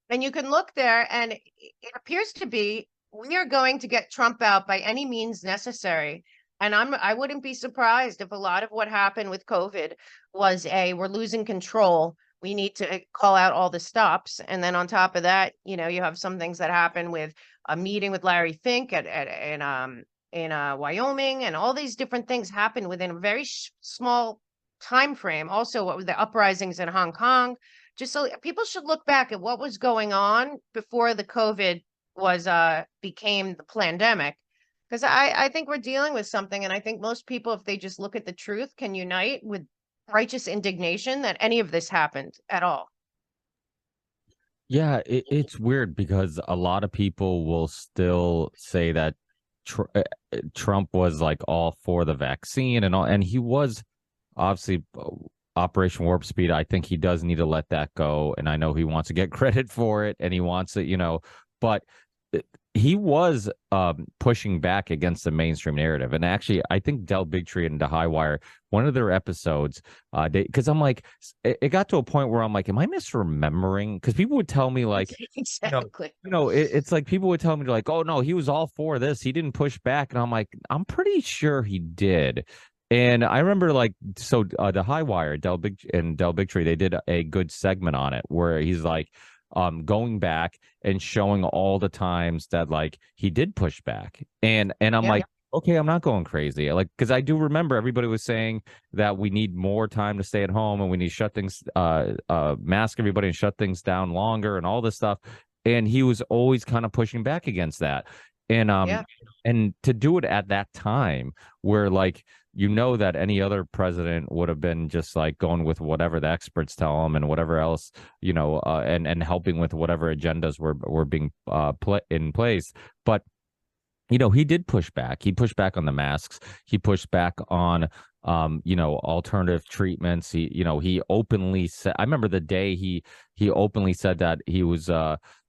[SPEAKER 3] And you can look there, and it appears to be we are going to get Trump out by any means necessary. And I wouldn't be surprised if a lot of what happened with COVID was we're losing control. We need to call out all the stops. And then on top of that, you have some things that happen with a meeting with Larry Fink Wyoming, and all these different things happened within a very small time frame. Also, what were the uprisings in Hong Kong? Just so people should look back at what was going on before the COVID was became the pandemic, because I think we're dealing with something, and I think most people, if they just look at the truth, can unite with righteous indignation that any of this happened at all.
[SPEAKER 2] Yeah, it's weird because a lot of people will still say that Trump was like all for the vaccine and all, and he was obviously Operation Warp Speed. I think he does need to let that go, and I know he wants to get credit for it, and he wants it, but he was pushing back against the mainstream narrative. And actually, I think Del Bigtree and The Highwire, one of their episodes, because I'm like, it got to a point where I'm like, am I misremembering? Because people would tell me like,
[SPEAKER 3] exactly,
[SPEAKER 2] it's like people would tell me like, oh no, he was all for this, he didn't push back, and I'm like, I'm pretty sure he did. And I remember like, so The Highwire, Del Bigtree, they did a good segment on it where he's like, going back and showing all the times that like he did push back, and I'm like, okay, I'm not going crazy, like, because I do remember everybody was saying that we need more time to stay at home and we need to shut things, mask everybody and shut things down longer and all this stuff, and he was always kind of pushing back against that. And and to do it at that time where like, that any other president would have been just like going with whatever the experts tell them and whatever else, and helping with whatever agendas were being in place. But he did push back. He pushed back on the masks. He pushed back on alternative treatments. He openly said, I remember the day he openly said that he was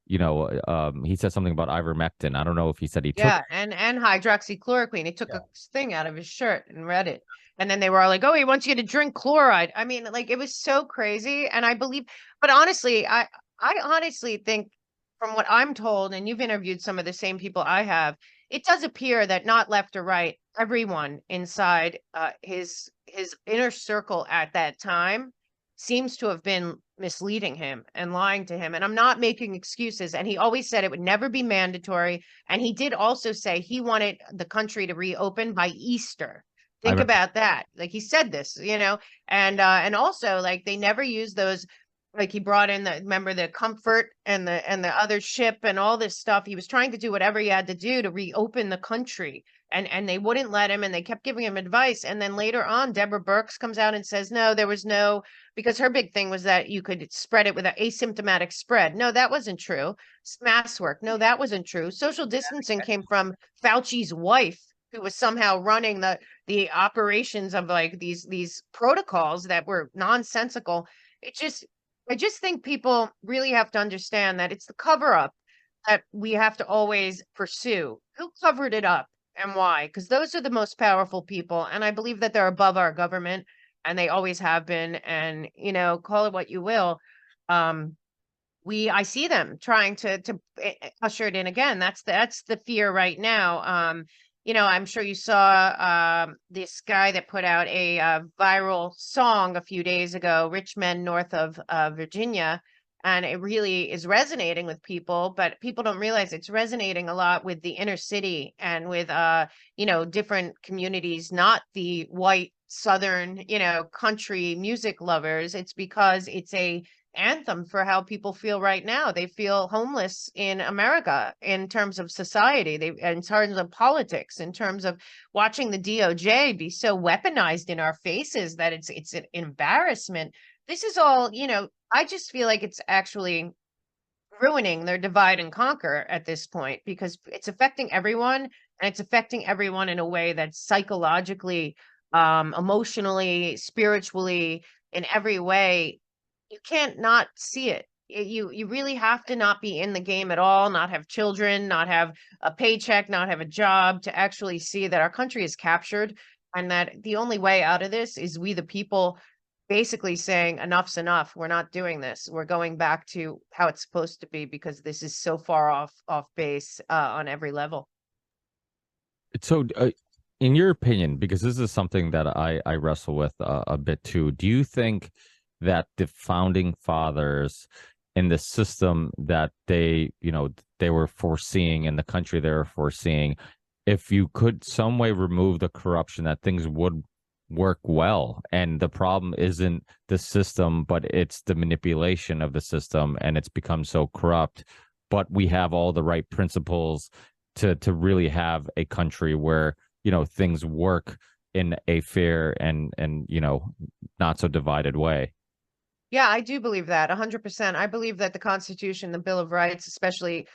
[SPEAKER 2] he said something about ivermectin. I don't know if he said he took
[SPEAKER 3] and hydroxychloroquine. He took a thing out of his shirt and read it. And then they were all like, oh, he wants you to drink chloride. I mean, like, it was so crazy. And I believe, but honestly, I honestly think, from what I'm told, and you've interviewed some of the same people I have, it does appear that not left or right, everyone inside his inner circle at that time seems to have been misleading him and lying to him. And I'm not making excuses. And he always said it would never be mandatory. And he did also say he wanted the country to reopen by Easter. Think about that. Like, he said this, and also, like, they never used those, like, he brought in remember the Comfort and the other ship and all this stuff. He was trying to do whatever he had to do to reopen the country. And they wouldn't let him, and they kept giving him advice. And then later on, Deborah Birx comes out and says, no, there was no, because her big thing was that you could spread it with an asymptomatic spread. No, that wasn't true. Mask work. No, that wasn't true. Social distancing came from Fauci's wife, who was somehow running the operations of like these protocols that were nonsensical. I just think people really have to understand that it's the cover up that we have to always pursue. Who covered it up? And why? Because those are the most powerful people. And I believe that they're above our government, and they always have been. And, call it what you will. I see them trying to usher it in again. That's the fear right now. I'm sure you saw this guy that put out a viral song a few days ago, Rich Men North of Virginia. And it really is resonating with people, but people don't realize it's resonating a lot with the inner city and with, different communities, not the white Southern, country music lovers. It's because it's a anthem for how people feel right now. They feel homeless in America in terms of society, in terms of politics, in terms of watching the DOJ be so weaponized in our faces that it's an embarrassment. This is all, I just feel like it's actually ruining their divide and conquer at this point, because it's affecting everyone, and it's affecting everyone in a way that's psychologically, emotionally, spiritually, in every way. You can't not see it. You really have to not be in the game at all, not have children, not have a paycheck, not have a job, to actually see that our country is captured, and that the only way out of this is we, the people, basically saying enough's enough. We're not doing this. We're going back to how it's supposed to be, because this is so far off base on every level.
[SPEAKER 2] So, in your opinion, because this is something that I wrestle with a bit too, do you think that the founding fathers and the system that they were foreseeing, in the country they were foreseeing, if you could some way remove the corruption, that things would work well. And the problem isn't the system, but it's the manipulation of the system, and it's become so corrupt. But we have all the right principles to really have a country where, things work in a fair and not so divided way.
[SPEAKER 3] Yeah, I do believe that 100%. I believe that the Constitution, the Bill of Rights, especially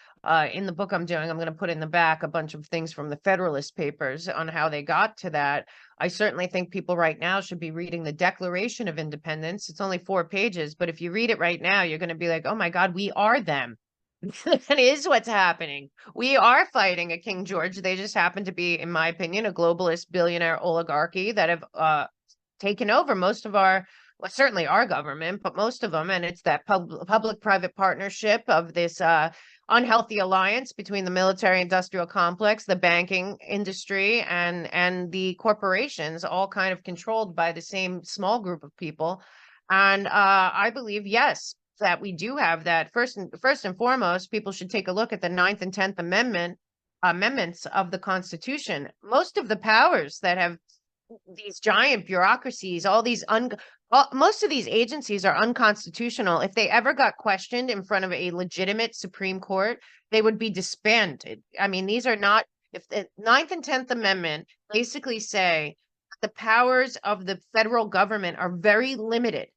[SPEAKER 3] in the book I'm doing, I'm going to put in the back a bunch of things from the Federalist Papers on how they got to that. I certainly think people right now should be reading the Declaration of Independence. It's only 4 pages, but if you read it right now, you're going to be like, oh my God, we are them. That is what's happening. We are fighting a King George. They just happen to be, in my opinion, a globalist billionaire oligarchy that have taken over most of our, well, certainly our government, but most of them. And it's that public-private partnership of this unhealthy alliance between the military-industrial complex, the banking industry, and the corporations, all kind of controlled by the same small group of people. And I believe, yes, that we do have that. First and foremost, people should take a look at the 9th and 10th amendments of the Constitution. Most of the powers that have these giant bureaucracies, most of these agencies are unconstitutional. If they ever got questioned in front of a legitimate Supreme Court, they would be disbanded. I mean, these are not, if the 9th and 10th Amendment basically say the powers of the federal government are very limited.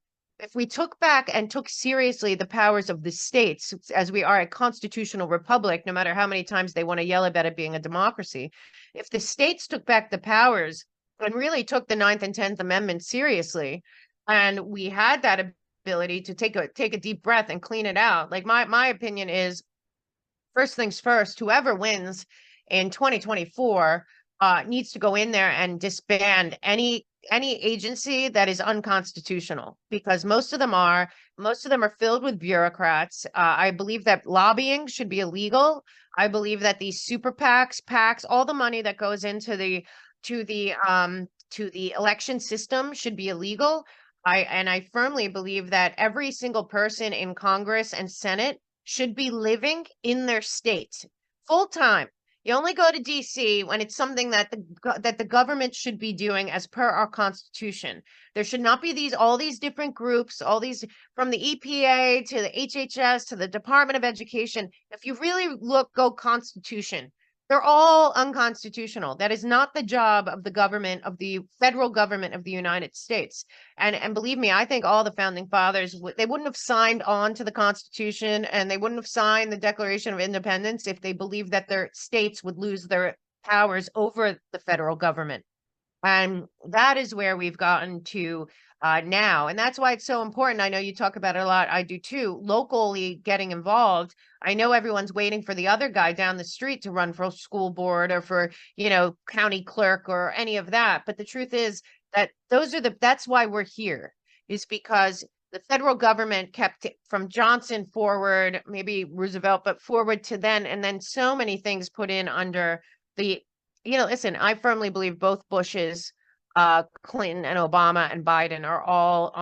[SPEAKER 3] If we took back and took seriously the powers of the states, as we are a constitutional republic, no matter how many times they want to yell about it being a democracy, if the states took back the powers and really took the 9th and 10th Amendment seriously, and we had that ability to take a deep breath and clean it out. Like my opinion is, first things first, whoever wins in 2024 needs to go in there and disband any agency that is unconstitutional, because most of them are filled with bureaucrats. I believe that lobbying should be illegal. I believe that these super PACs, all the money that goes into the election system should be illegal. I firmly believe that every single person in Congress and Senate should be living in their state full time. You only go to DC when it's something that the government should be doing as per our Constitution. There should not be all these different groups, all these, from the EPA to the HHS to the Department of Education. If you really go Constitution, they're all unconstitutional. That is not the job of the government, of the federal government of the United States. And believe me, I think all the founding fathers, they wouldn't have signed on to the Constitution, and they wouldn't have signed the Declaration of Independence if they believed that their states would lose their powers over the federal government. And that is where we've gotten to now. And that's why it's so important. I know you talk about it a lot. I do too. Locally getting involved. I know everyone's waiting for the other guy down the street to run for school board or for, county clerk or any of that. But the truth is that that's why we're here, is because the federal government kept it from Johnson forward, maybe Roosevelt, but forward to then. And then so many things put in under the, listen, I firmly believe both Bushes, Clinton and Obama and Biden are all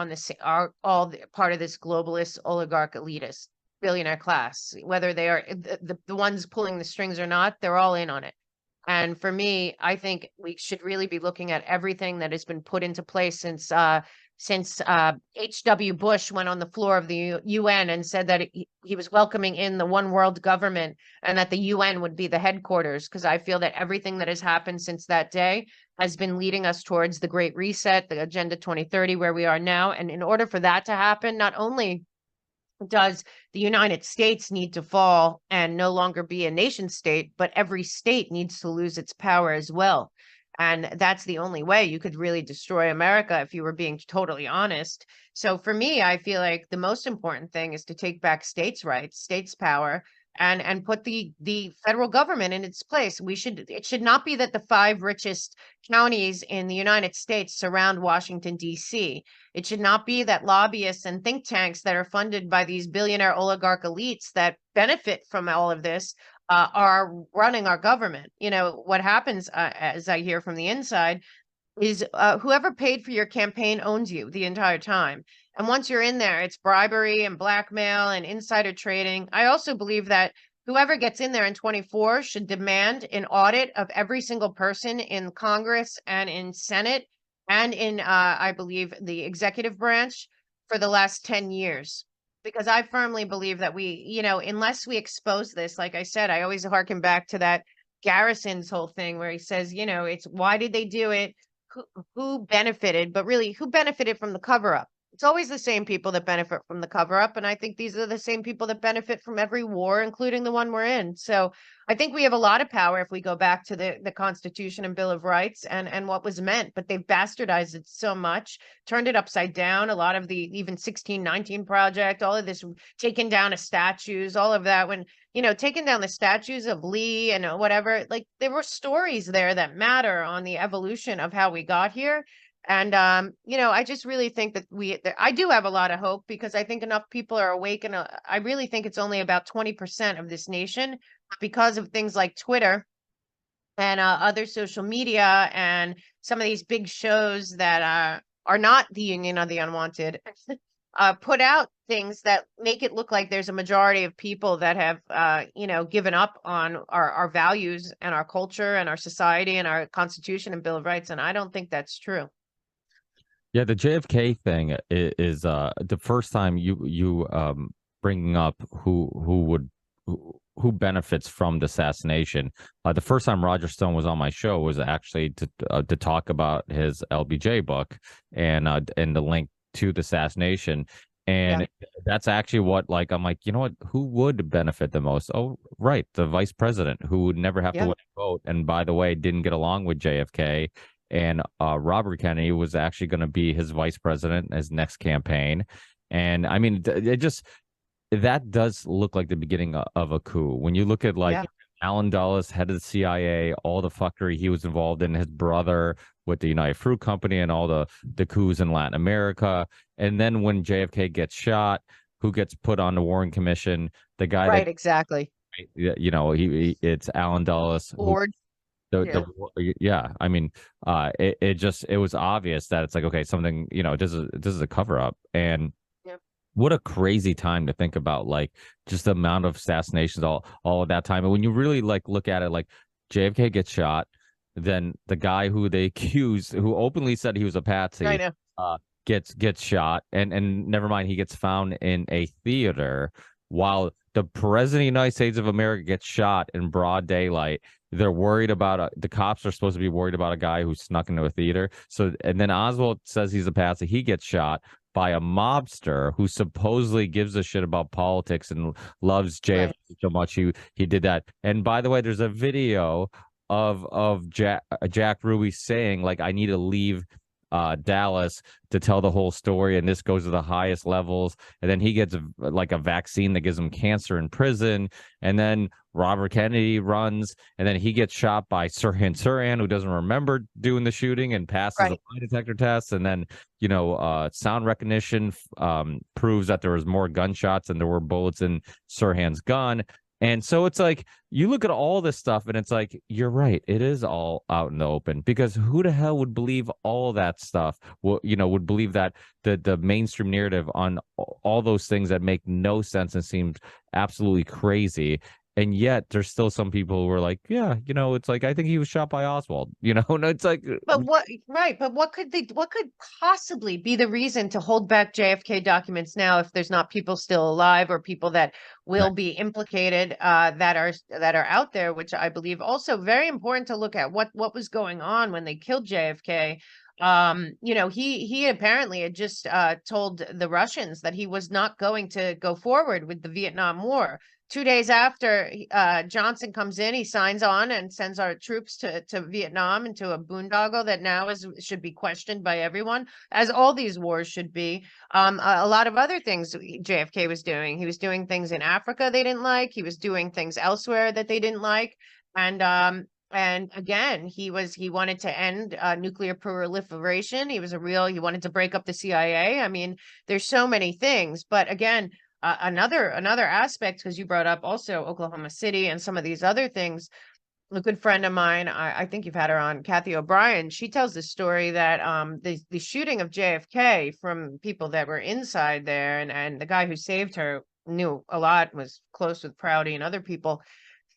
[SPEAKER 3] part of this globalist oligarch elitist billionaire class. Whether they are the ones pulling the strings or not, they're all in on it. And for me, I think we should really be looking at everything that has been put into place since H.W. Bush went on the floor of the UN and said that he was welcoming in the one world government and that the UN would be the headquarters, because I feel that everything that has happened since that day has been leading us towards the Great Reset, the Agenda 2030, where we are now. And in order for that to happen, not only does the United States need to fall and no longer be a nation state, but every state needs to lose its power as well. And that's the only way you could really destroy America, if you were being totally honest. So for me, I feel like the most important thing is to take back states' rights, states' power, and put the federal government in its place. It should not be that the 5 richest counties in the United States surround Washington, D.C. It should not be that lobbyists and think tanks that are funded by these billionaire oligarch elites that benefit from all of this are running our government. What happens, as I hear from the inside, is whoever paid for your campaign owns you the entire time. And once you're in there, it's bribery and blackmail and insider trading. I also believe that whoever gets in there in 24 should demand an audit of every single person in Congress and in Senate and in, I believe, the executive branch for the last 10 years. Because I firmly believe that we, unless we expose this, like I said, I always harken back to that Garrison's whole thing where he says, it's why did they do it? Who benefited, but really who benefited from the cover up? It's always the same people that benefit from the cover up. And I think these are the same people that benefit from every war, including the one we're in. So I think we have a lot of power if we go back to the Constitution and Bill of Rights and what was meant, but they've bastardized it so much, turned it upside down. A lot of the even 1619 project, all of this taking down of statues, all of that, when taking down the statues of Lee and whatever, like there were stories there that matter on the evolution of how we got here. And, I just really think that I do have a lot of hope because I think enough people are awake. And I really think it's only about 20% of this nation because of things like Twitter and other social media and some of these big shows that are not the Union of the Unwanted. Put out things that make it look like there's a majority of people that have, given up on our values and our culture and our society and our Constitution and Bill of Rights. And I don't think that's true.
[SPEAKER 2] Yeah, the JFK thing is the first time you bringing up who benefits from the assassination. The first time Roger Stone was on my show was actually to talk about his LBJ book and the link to the assassination. And that's actually what, like, I'm like, you know what, who would benefit the most? Oh, right, the vice president who would never have to win a vote. And by the way, didn't get along with JFK. And Robert Kennedy was actually going to be his vice president in his next campaign. And I mean, that does look like the beginning of a coup. When you look at Allen Dulles, head of the CIA, all the fuckery he was involved in, his brother with the United Fruit Company and all the coups in Latin America. And then when JFK gets shot, who gets put on the Warren Commission? The guy
[SPEAKER 3] right, exactly.
[SPEAKER 2] It's Allen Dulles.
[SPEAKER 3] Ford.
[SPEAKER 2] I mean, it was obvious that it's like, okay, something, this is a cover up. And what a crazy time to think about, like, just the amount of assassinations all of that time. And when you really look at it, like, JFK gets shot, then the guy who they accused, who openly said he was a patsy, gets shot, and never mind, he gets found in a theater while the president of the United States of America gets shot in broad daylight. They're worried about the cops are supposed to be worried about a guy who snuck into a theater. So, and then Oswald says he's a patsy. He gets shot by a mobster who supposedly gives a shit about politics and loves JFK so much he did that. And by the way, there's a video of Jack Ruby saying, like, I need to leave Dallas to tell the whole story, and this goes to the highest levels. And then he gets like a vaccine that gives him cancer in prison, and then Robert Kennedy runs, and then he gets shot by Sirhan, who doesn't remember doing the shooting and passes a lie detector test. And then sound recognition proves that there was more gunshots than there were bullets in Sirhan's gun. And so it's like, you look at all this stuff and it's like, you're right. It is all out in the open, because who the hell would believe all that stuff? Well, would believe that the mainstream narrative on all those things that make no sense and seems absolutely crazy. And yet there's still some people who are like, yeah, it's like, I think he was shot by Oswald, and it's like,
[SPEAKER 3] but what could possibly be the reason to hold back JFK documents now if there's not people still alive or people that will be implicated that are out there, which I believe also very important to look at what was going on when they killed JFK. He apparently had just told the Russians that he was not going to go forward with the Vietnam War. 2 days after Johnson comes in, he signs on and sends our troops to Vietnam, into a boondoggle that now should be questioned by everyone, as all these wars should be. A lot of other things JFK was doing. He was doing things in Africa they didn't like. He was doing things elsewhere that they didn't like. And again, he wanted to end nuclear proliferation. He wanted to break up the CIA. I mean, there's so many things, but again, another aspect, because you brought up also Oklahoma City and some of these other things. A good friend of mine, I think you've had her on, Kathy O'Brien. She tells the story that the shooting of JFK from people that were inside there, and the guy who saved her knew a lot, was close with Prouty and other people.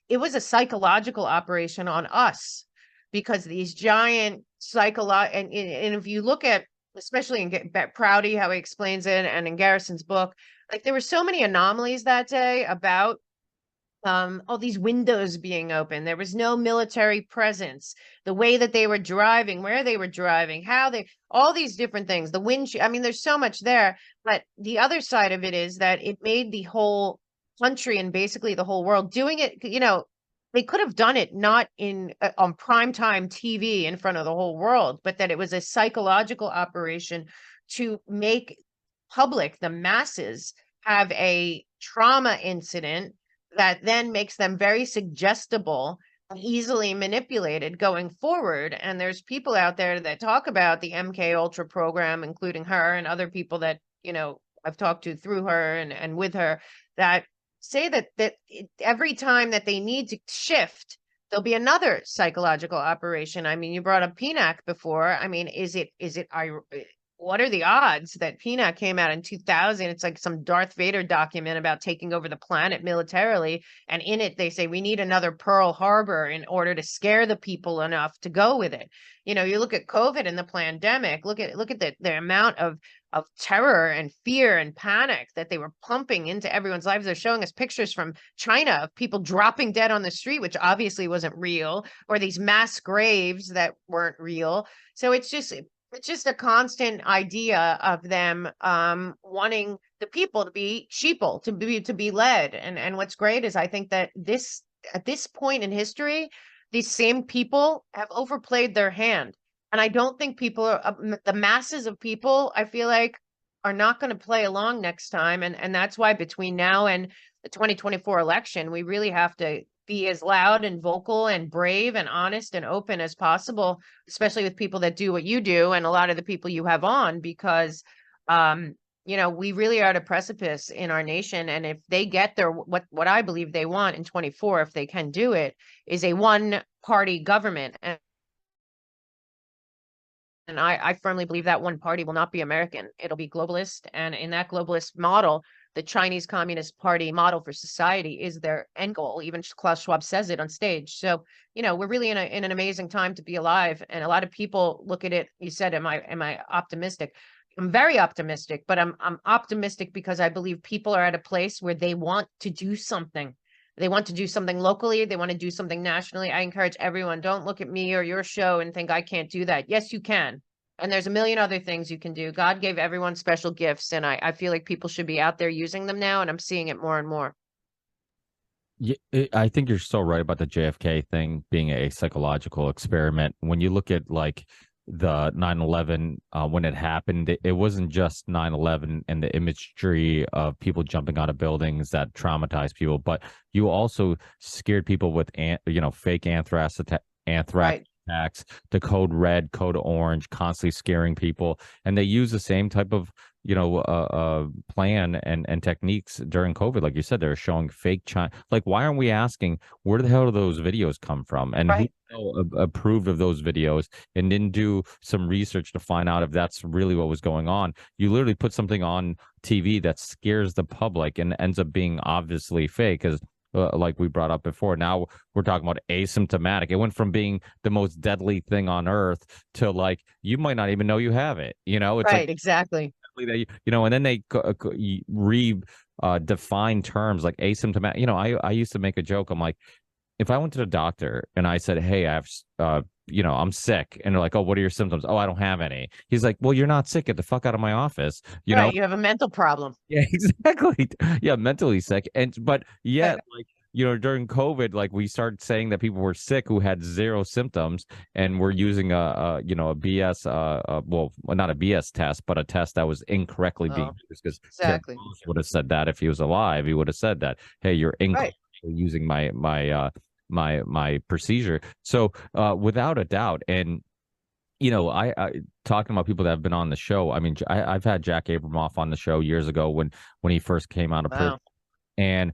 [SPEAKER 3] It was a psychological operation on us because these giant and if you look at, especially in Prouty, how he explains it, and in Garrison's book, like there were so many anomalies that day about all these windows being open. There was no military presence. The way that they were driving, where they were driving, all these different things. The wind, I mean, there's so much there. But the other side of it is that it made the whole country and basically the whole world doing it. They could have done it not in on primetime TV in front of the whole world, but that it was a psychological operation to make public, the masses, have a trauma incident that then makes them very suggestible and easily manipulated going forward. And there's people out there that talk about the MK Ultra program, including her and other people that, I've talked to through her and with her, that say that every time that they need to shift, there'll be another psychological operation. I mean, you brought up PNAC before. I mean, what are the odds that PNAC came out in 2000? It's like some Darth Vader document about taking over the planet militarily. And in it, they say we need another Pearl Harbor in order to scare the people enough to go with it. You look at COVID and the pandemic, look at the amount of terror and fear and panic that they were pumping into everyone's lives. They're showing us pictures from China of people dropping dead on the street, which obviously wasn't real, or these mass graves that weren't real. So it's just a constant idea of them wanting the people to be sheeple, to be led. And what's great is I think that at this point in history, these same people have overplayed their hand. And I don't think the masses of people, I feel like, are not going to play along next time. And that's why between now and the 2024 election, we really have to be as loud and vocal and brave and honest and open as possible, especially with people that do what you do and a lot of the people you have on, because we really are at a precipice in our nation. And if they get what I believe they want in 24, if they can do it, is a one-party government. And I firmly believe that one party will not be American. It'll be globalist. And in that globalist model, the Chinese Communist Party model for society is their end goal. Even Klaus Schwab says it on stage. So, we're really in an amazing time to be alive. And a lot of people look at it. You said, am I optimistic? I'm very optimistic, but I'm optimistic because I believe people are at a place where they want to do something. They want to do something locally. They want to do something nationally. I encourage everyone, don't look at me or your show and think I can't do that. Yes, you can. And there's a million other things you can do. God gave everyone special gifts. And I feel like people should be out there using them now. And I'm seeing it more and more.
[SPEAKER 2] Yeah, I think you're so right about the JFK thing being a psychological experiment. When you look at like the 9/11, when it happened, it wasn't just 9/11 and the imagery of people jumping out of buildings that traumatized people, but you also scared people with fake anthrax
[SPEAKER 3] Right.
[SPEAKER 2] attacks, the code red, code orange, constantly scaring people. And they use the same type of plan and techniques during COVID. Like you said, they're showing fake China. Like, why aren't we asking where the hell do those videos come from, and
[SPEAKER 3] Right.
[SPEAKER 2] who approved of those videos, and didn't do some research to find out if that's really what was going on? You literally put something on TV that scares the public and ends up being obviously fake, because like we brought up before, now we're talking about asymptomatic. It went from being the most deadly thing on earth to like you might not even know you have it. It's
[SPEAKER 3] Right.
[SPEAKER 2] like
[SPEAKER 3] Exactly.
[SPEAKER 2] that and then they define terms like asymptomatic. I used to make a joke. I'm like, if I went to the doctor and I said, hey, I have I'm sick, and they're like, oh, what are your symptoms? Oh, I don't have any. He's like, well, you're not sick, get the fuck out of my office.
[SPEAKER 3] Right. You have a mental problem.
[SPEAKER 2] Yeah, exactly. Yeah, mentally sick. But yet, like, during COVID, like we started saying that people were sick who had zero symptoms, and we're using a BS, well, not a BS test, but a test that was incorrectly being used, because
[SPEAKER 3] Exactly.
[SPEAKER 2] would have said that if he was alive. He would have said that, hey, you're incorrectly using my procedure. So without a doubt, and I talking about people that have been on the show. I mean, I've had Jack Abramoff on the show years ago when he first came out of prison, and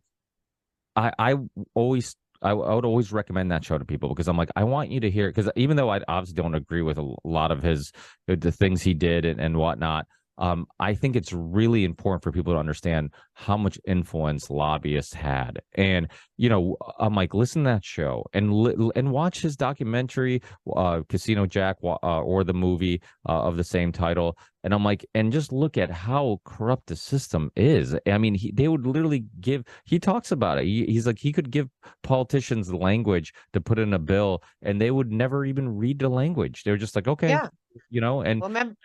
[SPEAKER 2] I would always recommend that show to people, because I'm like, I want you to hear, because even though I obviously don't agree with a lot of the things he did and whatnot, I think it's really important for people to understand how much influence lobbyists had. And, I'm like, listen to that show and watch his documentary, Casino Jack, or the movie of the same title. And I'm like, and just look at how corrupt the system is. I mean, they would literally he talks about it. He's like, he could give politicians language to put in a bill and they would never even read the language. They were just like, okay,
[SPEAKER 3] Yeah.
[SPEAKER 2] and
[SPEAKER 3] Well,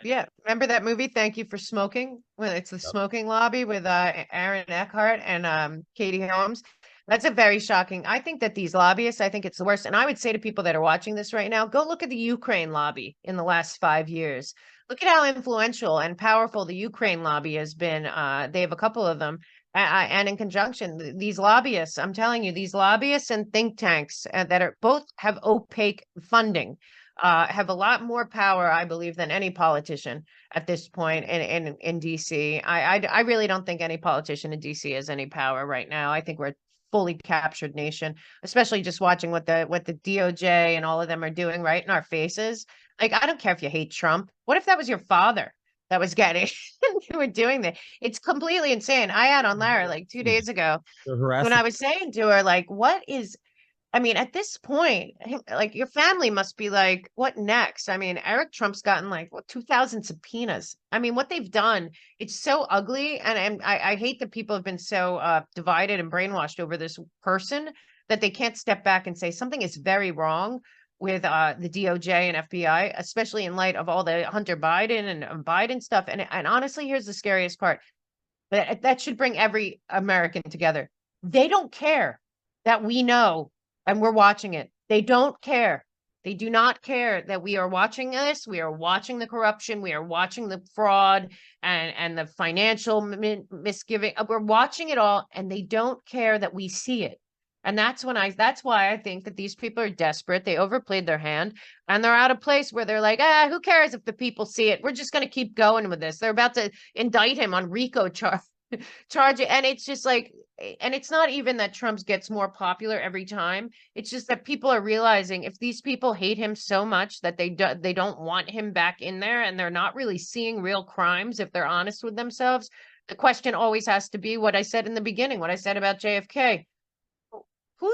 [SPEAKER 3] remember that movie, Thank You for Smoking? When it's the smoking lobby with Aaron Eckhart and Katie Holmes. That's a very shocking. I think that these lobbyists, I think it's the worst. And I would say to people that are watching this right now, go look at the Ukraine lobby in the last 5 years. Look at how influential and powerful the Ukraine lobby has been. They have a couple of them. And in conjunction, these lobbyists, I'm telling you, these lobbyists and think tanks that are both have opaque funding, have a lot more power, I believe, than any politician at this point in DC. I really don't think any politician in DC has any power right now. I think we're a fully captured nation, especially just watching what the DOJ and all of them are doing right in our faces. Like, I don't care if you hate Trump. What if that was your father that was getting you were doing that? It's completely insane. I had on Lara like 2 days ago when I was saying to her, like, what is I mean, at this point, like, your family must be like, what next? I mean, Eric Trump's gotten like 2,000 subpoenas. I mean, what they've done, it's so ugly. And I hate that people have been so divided and brainwashed over this person that they can't step back and say something is very wrong with the DOJ and FBI, especially in light of all the Hunter Biden and Biden stuff. And honestly, here's the scariest part. That should bring every American together. They don't care that we know and we're watching it. They don't care. They do not care that we are watching this. We are watching the corruption. We are watching the fraud and the financial misgiving. We're watching it all, and they don't care that we see it. And that's why I think that these people are desperate. They overplayed their hand, and they're out of place where they're like, who cares if the people see it? We're just going to keep going with this. They're about to indict him on RICO charge it. And it's just like, and it's not even that Trump gets more popular every time. It's just that people are realizing if these people hate him so much that they don't want him back in there, and they're not really seeing real crimes if they're honest with themselves. The question always has to be what I said in the beginning, what I said about JFK. Who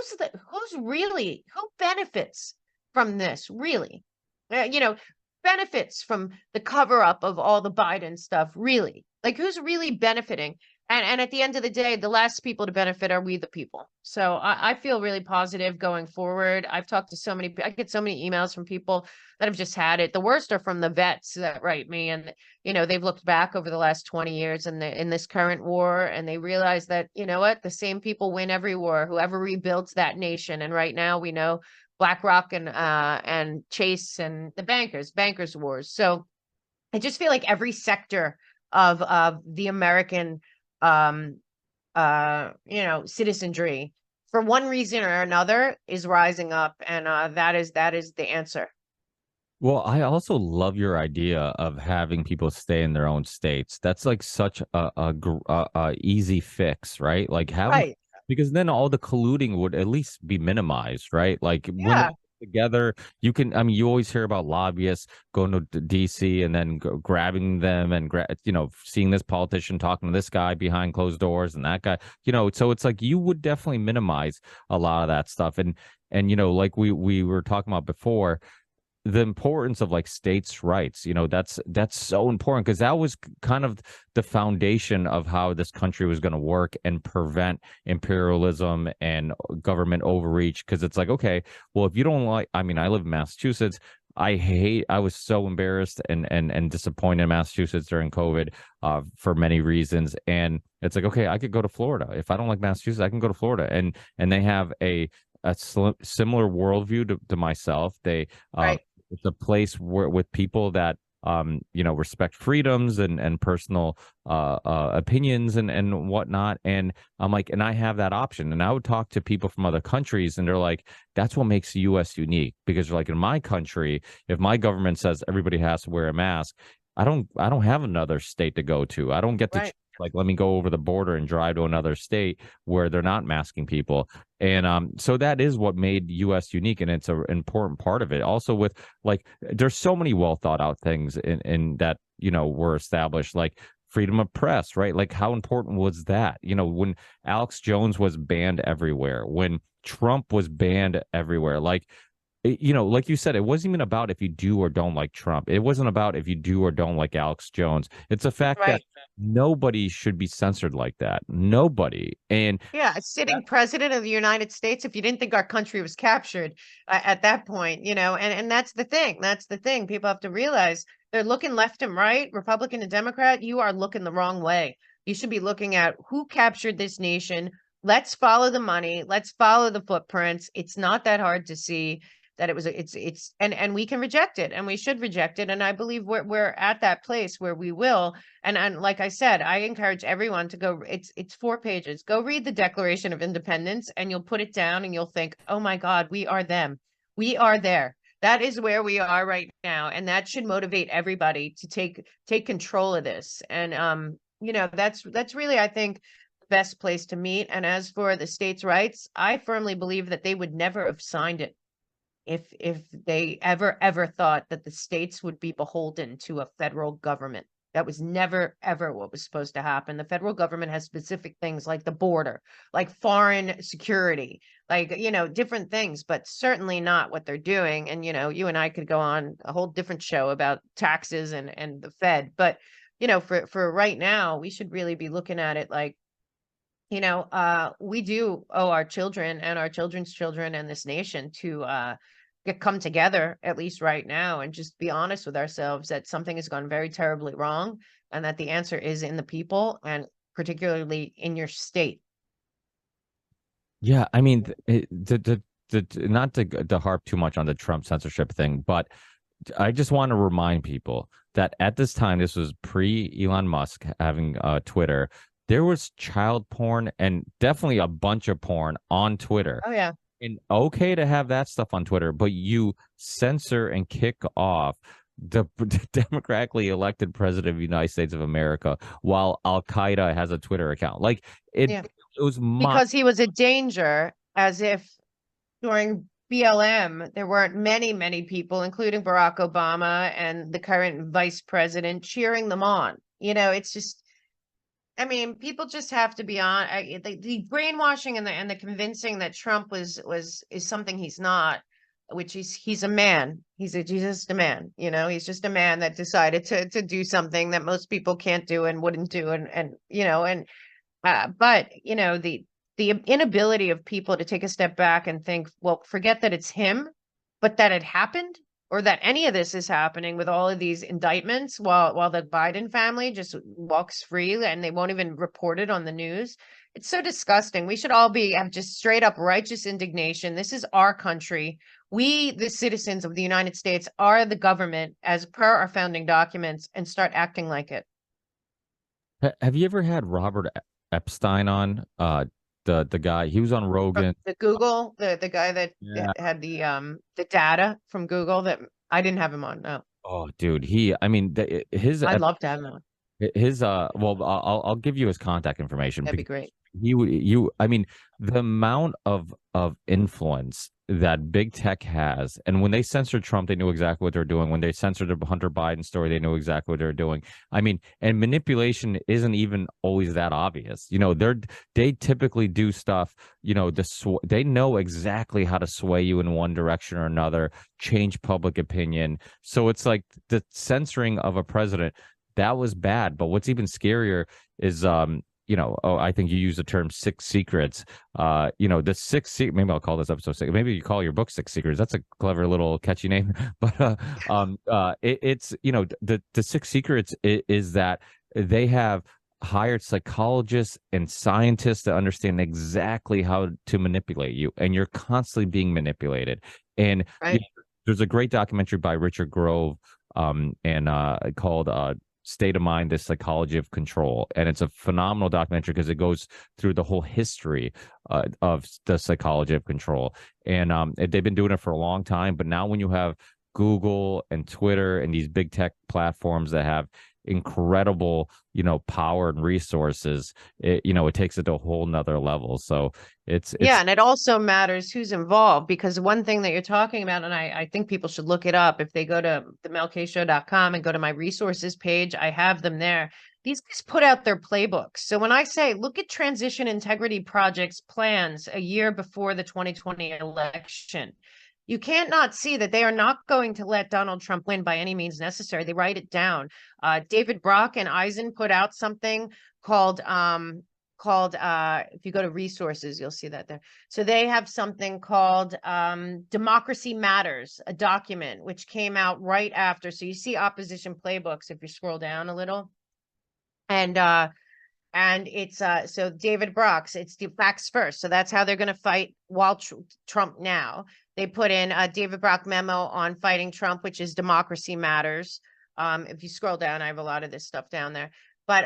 [SPEAKER 3] benefits from this, really? Benefits from the cover up of all the Biden stuff, really? Like, who's really benefiting? And at the end of the day, the last people to benefit are we, the people. So I feel really positive going forward. I've talked to I get so many emails from people that have just had it. The worst are from the vets that write me, and they've looked back over the last 20 years in this current war, and they realize that, the same people win every war, whoever rebuilds that nation. And right now we know BlackRock and Chase and the bankers wars. So I just feel like every sector of the American citizenry, for one reason or another, is rising up, and that is the answer.
[SPEAKER 2] Well, I also love your idea of having people stay in their own states. That's like such a easy fix, right? Like
[SPEAKER 3] Right.
[SPEAKER 2] because then all the colluding would at least be minimized, right? Like when
[SPEAKER 3] Yeah.
[SPEAKER 2] together, you always hear about lobbyists going to DC and then grabbing them and seeing this politician talking to this guy behind closed doors and that guy, so it's like you would definitely minimize a lot of that stuff. And like we were talking about before, the importance of like states' rights, that's so important, because that was kind of the foundation of how this country was going to work and prevent imperialism and government overreach. Because it's like, okay, well, if you don't like, I live in Massachusetts. I was so embarrassed and disappointed in Massachusetts during COVID for many reasons. And it's like, okay, I could go to Florida. If I don't like Massachusetts, I can go to Florida. And they have a similar worldview to myself.
[SPEAKER 3] Right.
[SPEAKER 2] It's a place with people that respect freedoms and personal opinions and whatnot. And I'm like, and I have that option. And I would talk to people from other countries, and they're like, that's what makes the U.S. unique. Because like in my country, if my government says everybody has to wear a mask, I don't have another state to go to. I don't get to
[SPEAKER 3] Right.
[SPEAKER 2] like, let me go over the border and drive to another state where they're not masking people. And so that is what made U.S. unique, and it's an important part of it. Also, with like, there's so many well thought out things in that were established, like freedom of press, right? Like how important was that? When Alex Jones was banned everywhere, when Trump was banned everywhere, like like you said, it wasn't even about if you do or don't like Trump. It wasn't about if you do or don't like Alex Jones. It's a fact that
[SPEAKER 3] Right.
[SPEAKER 2] nobody should be censored like that. Nobody. And
[SPEAKER 3] Yeah, a sitting president of the United States, if you didn't think our country was captured at that point, and that's the thing. That's the thing. People have to realize they're looking left and right, Republican and Democrat. You are looking the wrong way. You should be looking at who captured this nation. Let's follow the money. Let's follow the footprints. It's not that hard to see that it was it's and we can reject it and we should reject it. And I believe we're at that place where we will. And like I said, I encourage everyone to go. It's 4 pages. Go read the Declaration of Independence, and you'll put it down, and you'll think, "Oh my God, we are them. We are there. That is where we are right now." And that should motivate everybody to take control of this. And that's really, I think, the best place to meet. And as for the states' rights, I firmly believe that they would never have signed it if they ever thought that the states would be beholden to a federal government. That was never ever what was supposed to happen. The federal government has specific things like the border, like foreign security, like different things, but certainly not what they're doing. And you and I could go on a whole different show about taxes and the Fed, but for right now, we should really be looking at it like, we do owe our children and our children's children and this nation to come together, at least right now, and just be honest with ourselves that something has gone very terribly wrong, and that the answer is in the people, and particularly in your state.
[SPEAKER 2] yeah, I mean, not to harp too much on the Trump censorship thing, but I just want to remind people that at this time, this was pre Elon Musk having Twitter. There was child porn and definitely a bunch of porn on Twitter.
[SPEAKER 3] Oh yeah.
[SPEAKER 2] And okay to have that stuff on Twitter, but you censor and kick off the democratically elected president of the United States of America while Al Qaeda has a Twitter account. Like
[SPEAKER 3] Yeah.
[SPEAKER 2] it was
[SPEAKER 3] Because he was a danger, as if during BLM, there weren't many people, including Barack Obama and the current vice president, cheering them on. It's just, I mean, people just have to be on the brainwashing and the convincing that Trump is something he's not, which he's a man. He's just a man. He's just a man that decided to do something that most people can't do and wouldn't do, but the inability of people to take a step back and think, well, forget that it's him, but that it happened, or that any of this is happening with all of these indictments while the Biden family just walks free and they won't even report it on the news. It's so disgusting. We should all have just straight up righteous indignation. This is our country. We, the citizens of the United States, are the government as per our founding documents, and start acting like it.
[SPEAKER 2] Have you ever had Robert Epstein on? The guy, he was on Rogan.
[SPEAKER 3] The Google, the guy that had the data from Google. That I didn't have him on. No.
[SPEAKER 2] Oh, dude,
[SPEAKER 3] I'd love to have him on.
[SPEAKER 2] His well, I'll give you his contact information.
[SPEAKER 3] That'd be great.
[SPEAKER 2] I mean, the amount of influence that big tech has, and when they censored Trump, they knew exactly what they're doing. When they censored the Hunter Biden story, they knew exactly what they're doing. I mean, and manipulation isn't even always that obvious. They typically do stuff. They know exactly how to sway you in one direction or another, change public opinion. So it's like the censoring of a president. That was bad. But what's even scarier is I think you use the term 6 secrets. The 6 maybe I'll call this episode 6. Maybe you call your book 6 Secrets. That's a clever little catchy name. But it's the 6 secrets is that they have hired psychologists and scientists to understand exactly how to manipulate you, and you're constantly being manipulated. And
[SPEAKER 3] right.
[SPEAKER 2] There's a great documentary by Richard Grove called State of Mind, the Psychology of Control, and it's a phenomenal documentary because it goes through the whole history of the psychology of control. And they've been doing it for a long time, but now when you have Google and Twitter and these big tech platforms that have incredible, power and resources, it takes it to a whole nother level. So it's
[SPEAKER 3] and it also matters who's involved, because one thing that you're talking about, and I think people should look it up. If they go to themelkshow.com and go to my resources page, I have them there. These guys put out their playbooks. So when I say, look at Transition Integrity Project's plans a year before the 2020 election, you can't not see that they are not going to let Donald Trump win by any means necessary. They write it down. David Brock and Eisen put out something called if you go to resources, you'll see that there. So they have something called Democracy Matters, a document which came out right after. So you see opposition playbooks if you scroll down a little. And it's so David Brock's, it's the facts first. So that's how they're going to fight while Trump now. They put in a David Brock memo on fighting Trump, which is Democracy Matters. If you scroll down, I have a lot of this stuff down there. But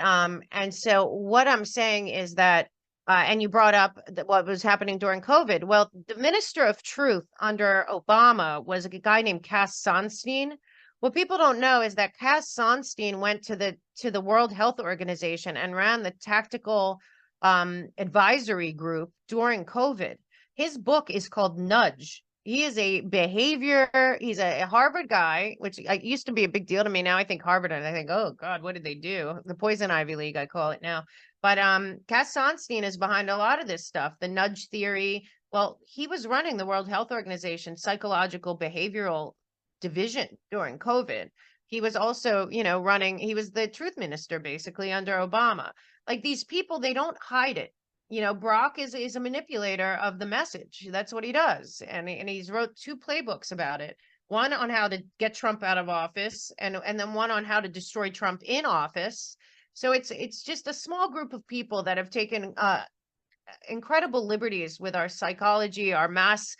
[SPEAKER 3] and so what I'm saying is that, and you brought up what was happening during COVID. Well, the Minister of Truth under Obama was a guy named Cass Sunstein. What people don't know is that Cass Sunstein went to the World Health Organization and ran the tactical advisory group during COVID. His book is called Nudge. He is he's a Harvard guy, which used to be a big deal to me. Now I think Harvard and I think, oh God, what did they do? The Poison Ivy League, I call it now. But Cass Sunstein is behind a lot of this stuff, the nudge theory. Well, he was running the World Health Organization psychological behavioral division during COVID. He was also, he was the truth minister basically under Obama. Like, these people, they don't hide it. Brock is a manipulator of the message. That's what he does. And he's wrote 2 playbooks about it. One on how to get Trump out of office, and then one on how to destroy Trump in office. So it's just a small group of people that have taken incredible liberties with our psychology, our mass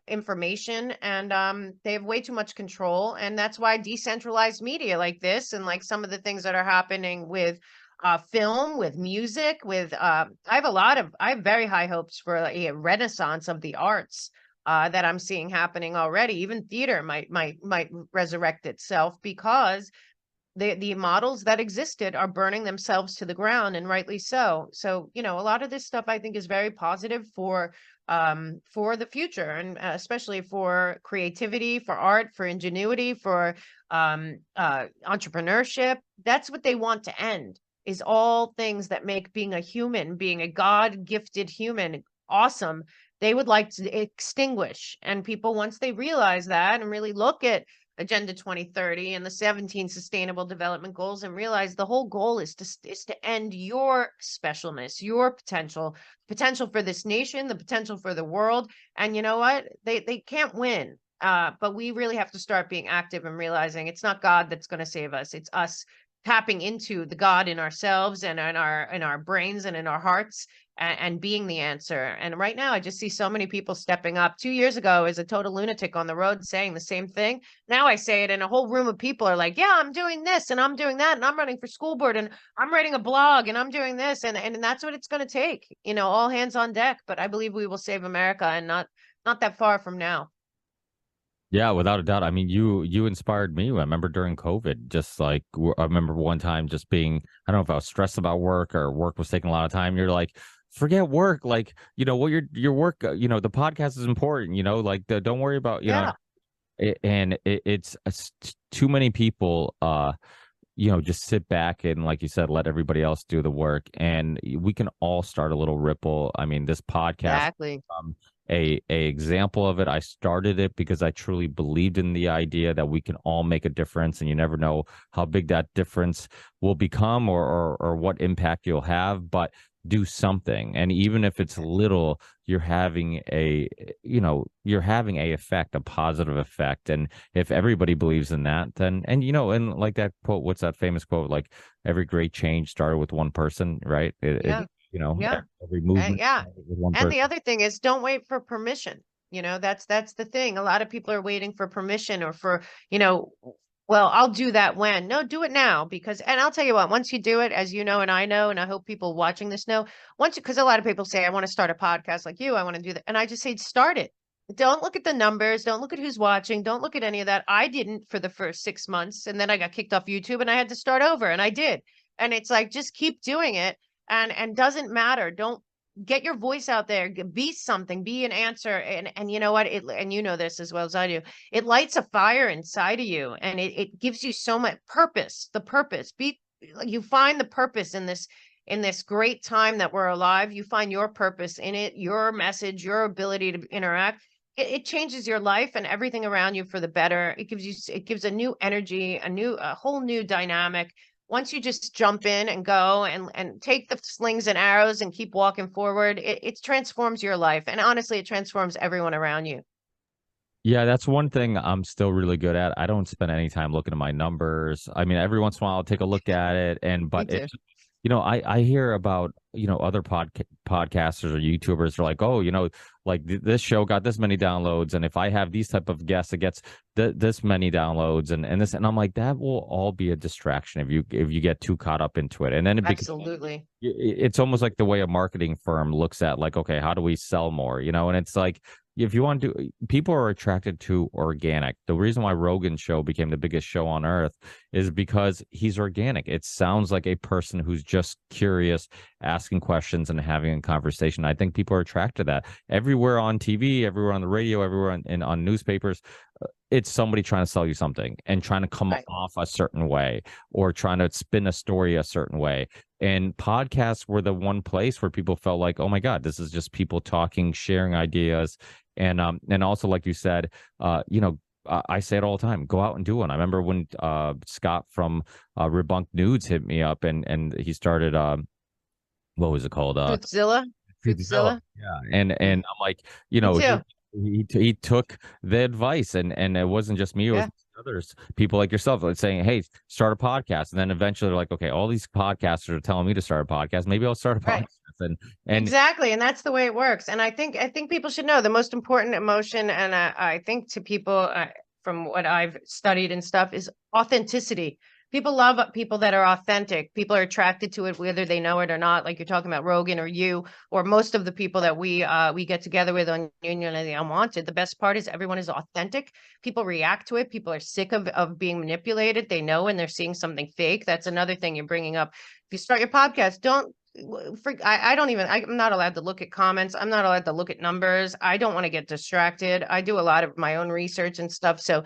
[SPEAKER 3] information, and they have way too much control. And that's why decentralized media like this, and like some of the things that are happening with film, with music, with I have very high hopes for a renaissance of the arts that I'm seeing happening already. Even theater might resurrect itself, because the models that existed are burning themselves to the ground, and rightly so. So, a lot of this stuff I think is very positive for the future, and especially for creativity, for art, for ingenuity, for entrepreneurship. That's what they want to end, is all things that make being a human, being a God-gifted human, awesome. They would like to extinguish. And people, once they realize that and really look at Agenda 2030 and the 17 Sustainable Development Goals, and realize the whole goal is to end your specialness, your potential for this nation, the potential for the world. And you know what? They can't win. But we really have to start being active and realizing it's not God that's going to save us. It's us tapping into the God in ourselves and in our brains and in our hearts, and being the answer. And right now I just see so many people stepping up. 2 years ago, I was a total lunatic on the road saying the same thing. Now I say it, and a whole room of people are like, yeah, I'm doing this and I'm doing that, and I'm running for school board, and I'm writing a blog, and I'm doing this, and that's what it's going to take, all hands on deck. But I believe we will save America, and not that far from now.
[SPEAKER 2] Yeah, without a doubt. I mean, you inspired me. I remember during COVID, just like, I remember one time just being, I don't know if I was stressed about work or work was taking a lot of time. You're like, forget work. Like, what your work, the podcast is important, like, don't worry about, it's too many people, just sit back and, like you said, let everybody else do the work, and we can all start a little ripple. I mean, this podcast,
[SPEAKER 3] exactly.
[SPEAKER 2] A example of it. I started it because I truly believed in the idea that we can all make a difference, and you never know how big that difference will become, or what impact you'll have, but do something. And even if it's little, you're having a effect, a positive effect. And if everybody believes in that, then, and like that quote, what's that famous quote? Like, every great change started with one person, right? Every movement. With one person.
[SPEAKER 3] And the other thing is, don't wait for permission. That's the thing. A lot of people are waiting for permission, or for, well, I'll do that when. No, do it now, and I'll tell you what, once you do it, as you know, and I know, and I hope people watching this know, because a lot of people say, I want to start a podcast like you, I want to do that. And I just say, start it. Don't look at the numbers. Don't look at who's watching. Don't look at any of that. I didn't for the first 6 months. And then I got kicked off YouTube and I had to start over and I did. And it's like, just keep doing it and doesn't matter. Don't get your voice out there. Be something, be an answer. And you know what? And you know this as well as I do. It lights a fire inside of you and it gives you so much purpose, the purpose. You find the purpose in this great time that we're alive. You find your purpose in it, your message, your ability to interact. It changes your life and everything around you for the better. It gives a new energy, a whole new dynamic. Once you just jump in and go and take the slings and arrows and keep walking forward, it transforms your life. And honestly, it transforms everyone around you.
[SPEAKER 2] Yeah, that's one thing I'm still really good at. I don't spend any time looking at my numbers. I mean, every once in a while I'll take a look at it,
[SPEAKER 3] Me
[SPEAKER 2] but
[SPEAKER 3] too.
[SPEAKER 2] I hear about, other podcasters or YouTubers are like, oh, like this show got this many downloads, and if I have these type of guests, it gets this many downloads, and this, and I'm like, that will all be a distraction if you get too caught up into it, and then it becomes,
[SPEAKER 3] Absolutely.
[SPEAKER 2] it's almost like the way a marketing firm looks at, like, okay, how do we sell more, and it's like, if you want to, people are attracted to organic. The reason why Rogan's show became the biggest show on earth is because he's organic. It sounds like a person who's just curious, asking questions and having a conversation. I think people are attracted to that. Everywhere on TV, everywhere on the radio, everywhere on newspapers, it's somebody trying to sell you something and trying to come
[SPEAKER 3] Right.
[SPEAKER 2] off a certain way or trying to spin a story a certain way. And podcasts were the one place where people felt like, oh my God, this is just people talking, sharing ideas. And also, like you said, I say it all the time, go out and do one. I remember when Scott from Rebunked Nudes hit me up and he started what was it called?
[SPEAKER 3] Truthzilla. Truthzilla.
[SPEAKER 2] Yeah. And I'm like,
[SPEAKER 3] Me too.
[SPEAKER 2] he took the advice and it wasn't just me, it was
[SPEAKER 3] Yeah.
[SPEAKER 2] others, people like yourself, like saying, hey, start a podcast. And then eventually they're like, okay, all these podcasters are telling me to start a podcast. Maybe I'll start a
[SPEAKER 3] Right.
[SPEAKER 2] podcast. And
[SPEAKER 3] Exactly. And that's the way it works. And I think people should know the most important emotion. And I think to people, from what I've studied and stuff, is authenticity. People love people that are authentic. People are attracted to it, whether they know it or not. Like you're talking about Rogan or you, or most of the people that we get together with on Union of the Unwanted. The best part is everyone is authentic. People react to it. People are sick of being manipulated. They know when they're seeing something fake. That's another thing you're bringing up. If you start your podcast, I'm not allowed to look at comments. I'm not allowed to look at numbers. I don't want to get distracted. I do a lot of my own research and stuff. So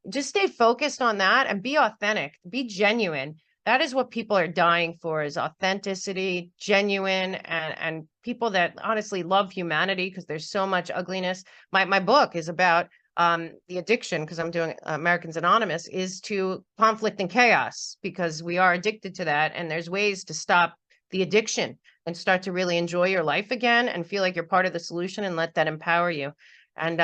[SPEAKER 3] just stay focused on that and be authentic, be genuine. That is what people are dying for, is authenticity, genuine, and people that honestly love humanity, because there's so much ugliness. My book is about the addiction, because I'm doing Americans Anonymous, is to conflict and chaos, because we are addicted to that. And there's ways to stop the addiction and start to really enjoy your life again and feel like you're part of the solution and let that empower you. And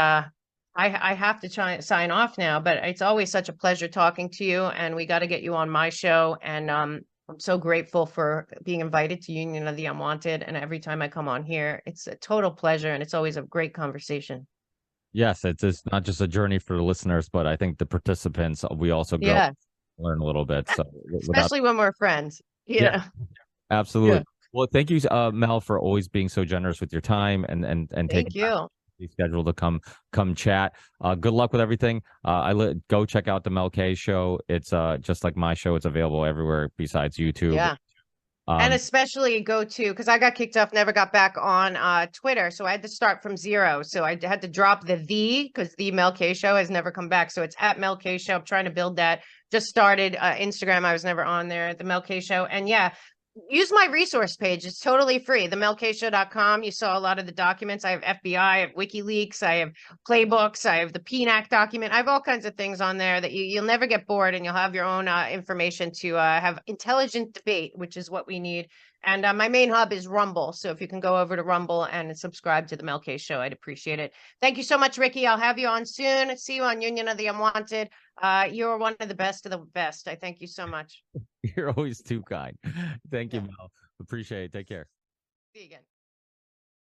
[SPEAKER 3] I have to try and sign off now, but it's always such a pleasure talking to you, and we got to get you on my show. And I'm so grateful for being invited to Union of the Unwanted. And every time I come on here, it's a total pleasure, and it's always a great conversation.
[SPEAKER 2] yes, it's not just a journey for the listeners, but I think the participants, we also go
[SPEAKER 3] Yeah,
[SPEAKER 2] learn a little bit. So without,
[SPEAKER 3] especially when we're friends.
[SPEAKER 2] yeah,
[SPEAKER 3] Yeah.
[SPEAKER 2] absolutely. Well, thank you, Mel, for always being so generous with your time and taking
[SPEAKER 3] Thank you.
[SPEAKER 2] the schedule to come chat. Good luck with everything. Go check out the Mel K show. It's just like my show. It's available everywhere besides YouTube.
[SPEAKER 3] Yeah. And especially go to, because I got kicked off, never got back on Twitter. So I had to start from zero. So I had to drop the because the Mel K show has never come back. So it's at Mel K show. I'm trying to build that. Just started Instagram. I was never on there, the Mel K show. And yeah, use my resource page. It's totally free. TheMelKShow.com. You saw a lot of the documents. I have FBI, I have WikiLeaks, I have playbooks, I have the PNAC document. I have all kinds of things on there that you'll never get bored, and you'll have your own information to have intelligent debate, which is what we need. And my main hub is Rumble. So if you can go over to Rumble and subscribe to the Mel K Show, I'd appreciate it. Thank you so much, Ricky. I'll have you on soon. See you on Union of the Unwanted. You're one of the best of the best. I thank you so much.
[SPEAKER 2] You're always too kind. Thank you, Mel. Appreciate it. Take care.
[SPEAKER 3] See you again.